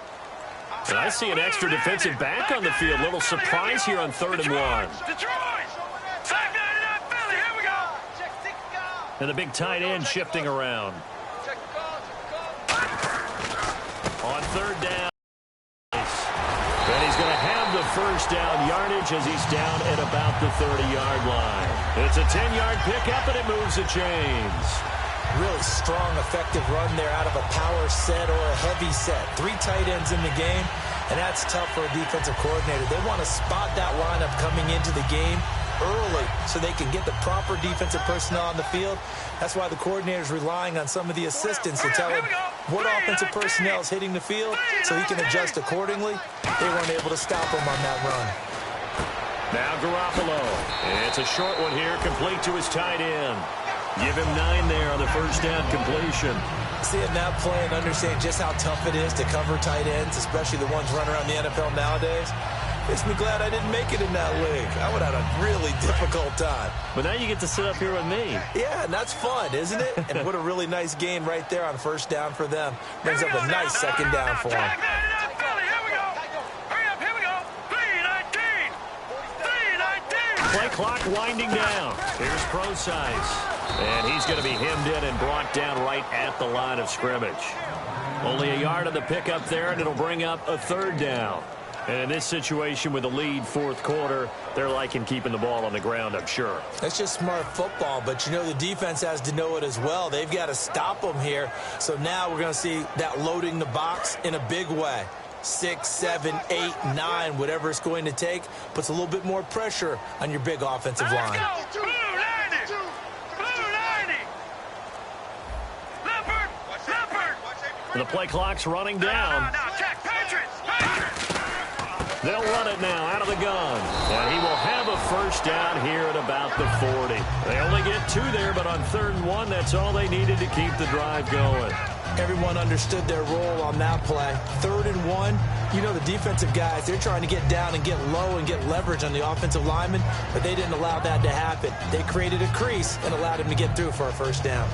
And I see an extra defensive back on the field. Little surprise here on 3rd and 1. And the big tight end shifting around. On 3rd down. And he's going to have the 1st down yardage as he's down at about the 30-yard line. It's a 10-yard pickup, and it moves the chains. Really strong, effective run there out of a power set or a heavy set. 3 tight ends in the game, and that's tough for a defensive coordinator. They want to spot that lineup coming into the game early so they can get the proper defensive personnel on the field. That's why the coordinator is relying on some of the assistants to tell him what offensive personnel is hitting the field so he can adjust accordingly. They weren't able to stop him on that run. Now Garoppolo. It's a short one here, complete to his tight end. Give him 9 there on the 1st down completion. Seeing that play and understanding just how tough it is to cover tight ends, especially the ones running around the NFL nowadays, makes me glad I didn't make it in that league. I would have had a really difficult time. But now you get to sit up here with me. Yeah, and that's fun, isn't it? And what a really nice game right there on 1st down for them. Brings up a nice 2nd down for them. Play clock winding down. Here's Procise. And he's going to be hemmed in and brought down right at the line of scrimmage. Only a yard on the pickup there, and it'll bring up a 3rd down. And in this situation with the lead 4th quarter, they're liking keeping the ball on the ground, I'm sure. That's just smart football, but you know the defense has to know it as well. They've got to stop them here. So now we're going to see that loading the box in a big way. 6, 7, 8, 9, whatever it's going to take, puts a little bit more pressure on your big offensive line. The play clock's running down. They'll run it now out of the gun. And he will have a 1st down here at about the 40. They only get 2 there, but on 3rd and 1, that's all they needed to keep the drive going. Everyone understood their role on that play. 3rd and 1, you know the defensive guys, they're trying to get down and get low and get leverage on the offensive lineman, but they didn't allow that to happen. They created a crease and allowed him to get through for a 1st down.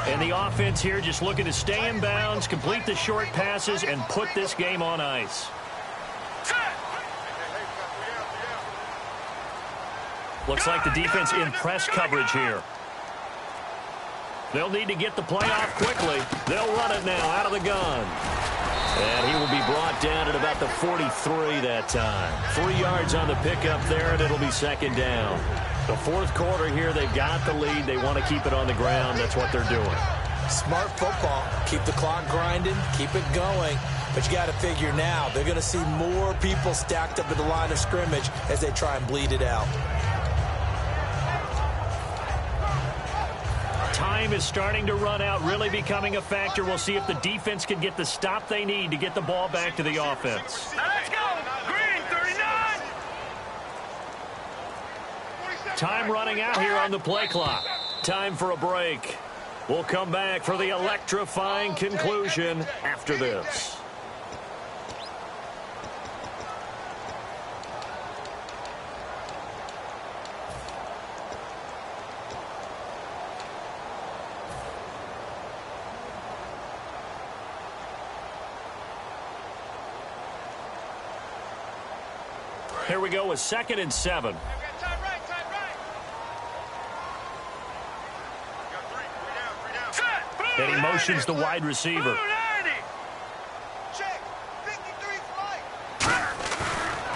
And the offense here just looking to stay in bounds, complete the short passes, and put this game on ice. Looks like the defense in press coverage here. They'll need to get the play off quickly. They'll run it now out of the gun. And he will be brought down at about the 43 that time. 3 yards on the pickup there, and it'll be second down. The fourth quarter here, they've got the lead. They want to keep it on the ground. That's what they're doing. Smart football. Keep the clock grinding. Keep it going. But you got to figure now, they're going to see more people stacked up at the line of scrimmage as they try and bleed it out. Time is starting to run out, really becoming a factor. We'll see if the defense can get the stop they need to get the ball back to the offense. Now let's go. Green, 39. Time running out here on the play clock. Time for a break. We'll come back for the electrifying conclusion after this. Here we go with 2nd and 7. And he motions the wide receiver.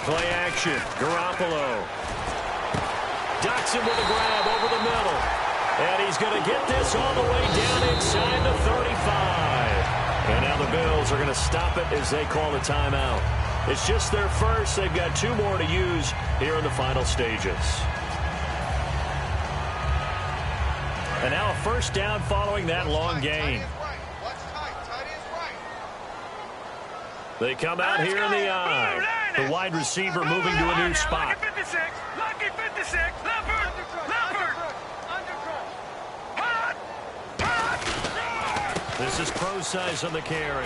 Play action. Garoppolo. Ducks him with a grab over the middle. And he's going to get this all the way down inside the 35. And now the Bills are going to stop it as they call a timeout. It's just their first. They've got 2 more to use here in the final stages. And now a first down following that long gain. They come out here in the eye. The wide receiver moving to a new spot. Lucky 56. Leopard. This is pro size on the carry.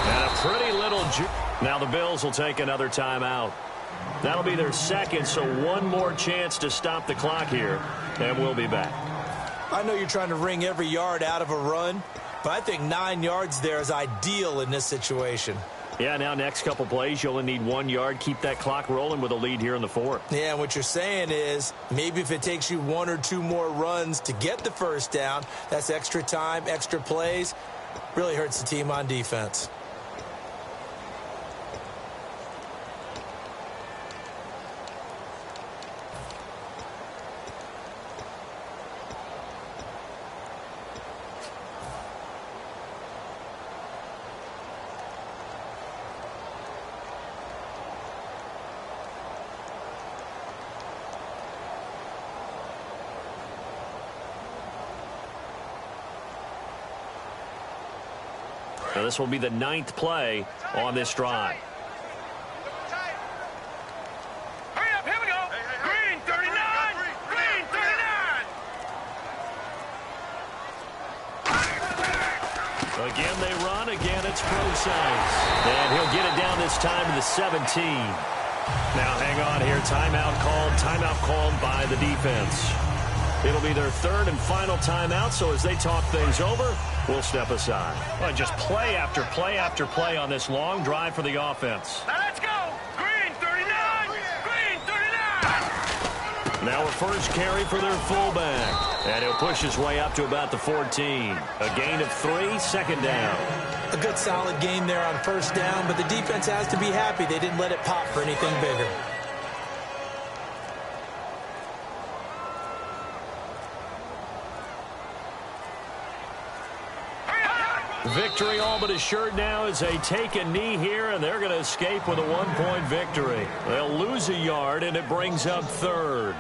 And a pretty little now the Bills will take another timeout. That'll be their second, so 1 more chance to stop the clock here, and we'll be back. I know you're trying to wring every yard out of a run, but I think 9 yards there is ideal in this situation. Yeah, now next couple plays, you only need 1 yard. Keep that clock rolling with a lead here in the 4th. Yeah, and what you're saying is maybe if it takes you 1 or 2 more runs to get the first down, that's extra time, extra plays. Really hurts the team on defense. Now this will be the 9th play on this drive. Hurry up, here we go. Green, 39. Green, 39. Again, they run. Again, it's pro size. And he'll get it down this time to the 17. Now, hang on here. Timeout called. Timeout called by the defense. It'll be their 3rd and final timeout, so as they talk things over, we'll step aside. Well, just play after play after play on this long drive for the offense. Now let's go. Green, 39. Green, 39. Now a first carry for their fullback. And he'll push his way up to about the 14. A gain of 3, 2nd down. A good solid game there on first down, but the defense has to be happy they didn't let it pop for anything bigger. Victory all but assured now as they take a knee here, and they're going to escape with a 1-point victory. They'll lose a yard, and it brings up 3rd.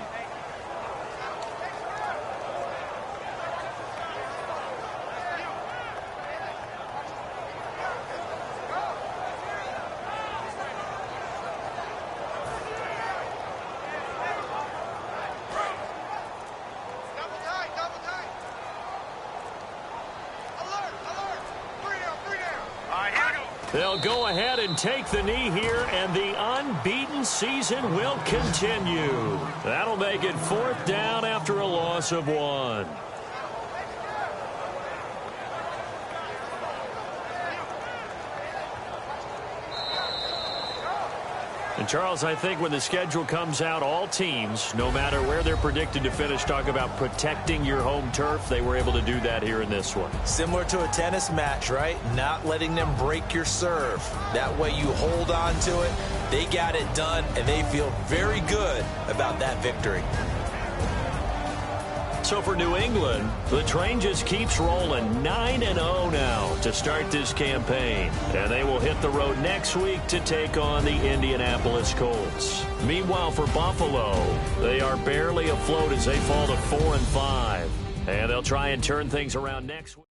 They'll go ahead and take the knee here, and the unbeaten season will continue. That'll make it 4th down after a loss of 1. And, Charles, I think when the schedule comes out, all teams, no matter where they're predicted to finish, talk about protecting your home turf. They were able to do that here in this one. Similar to a tennis match, right? Not letting them break your serve. That way you hold on to it. They got it done, and they feel very good about that victory. So for New England, the train just keeps rolling 9-0 now to start this campaign. And they will hit the road next week to take on the Indianapolis Colts. Meanwhile, for Buffalo, they are barely afloat as they fall to 4-5. And they'll try and turn things around next week.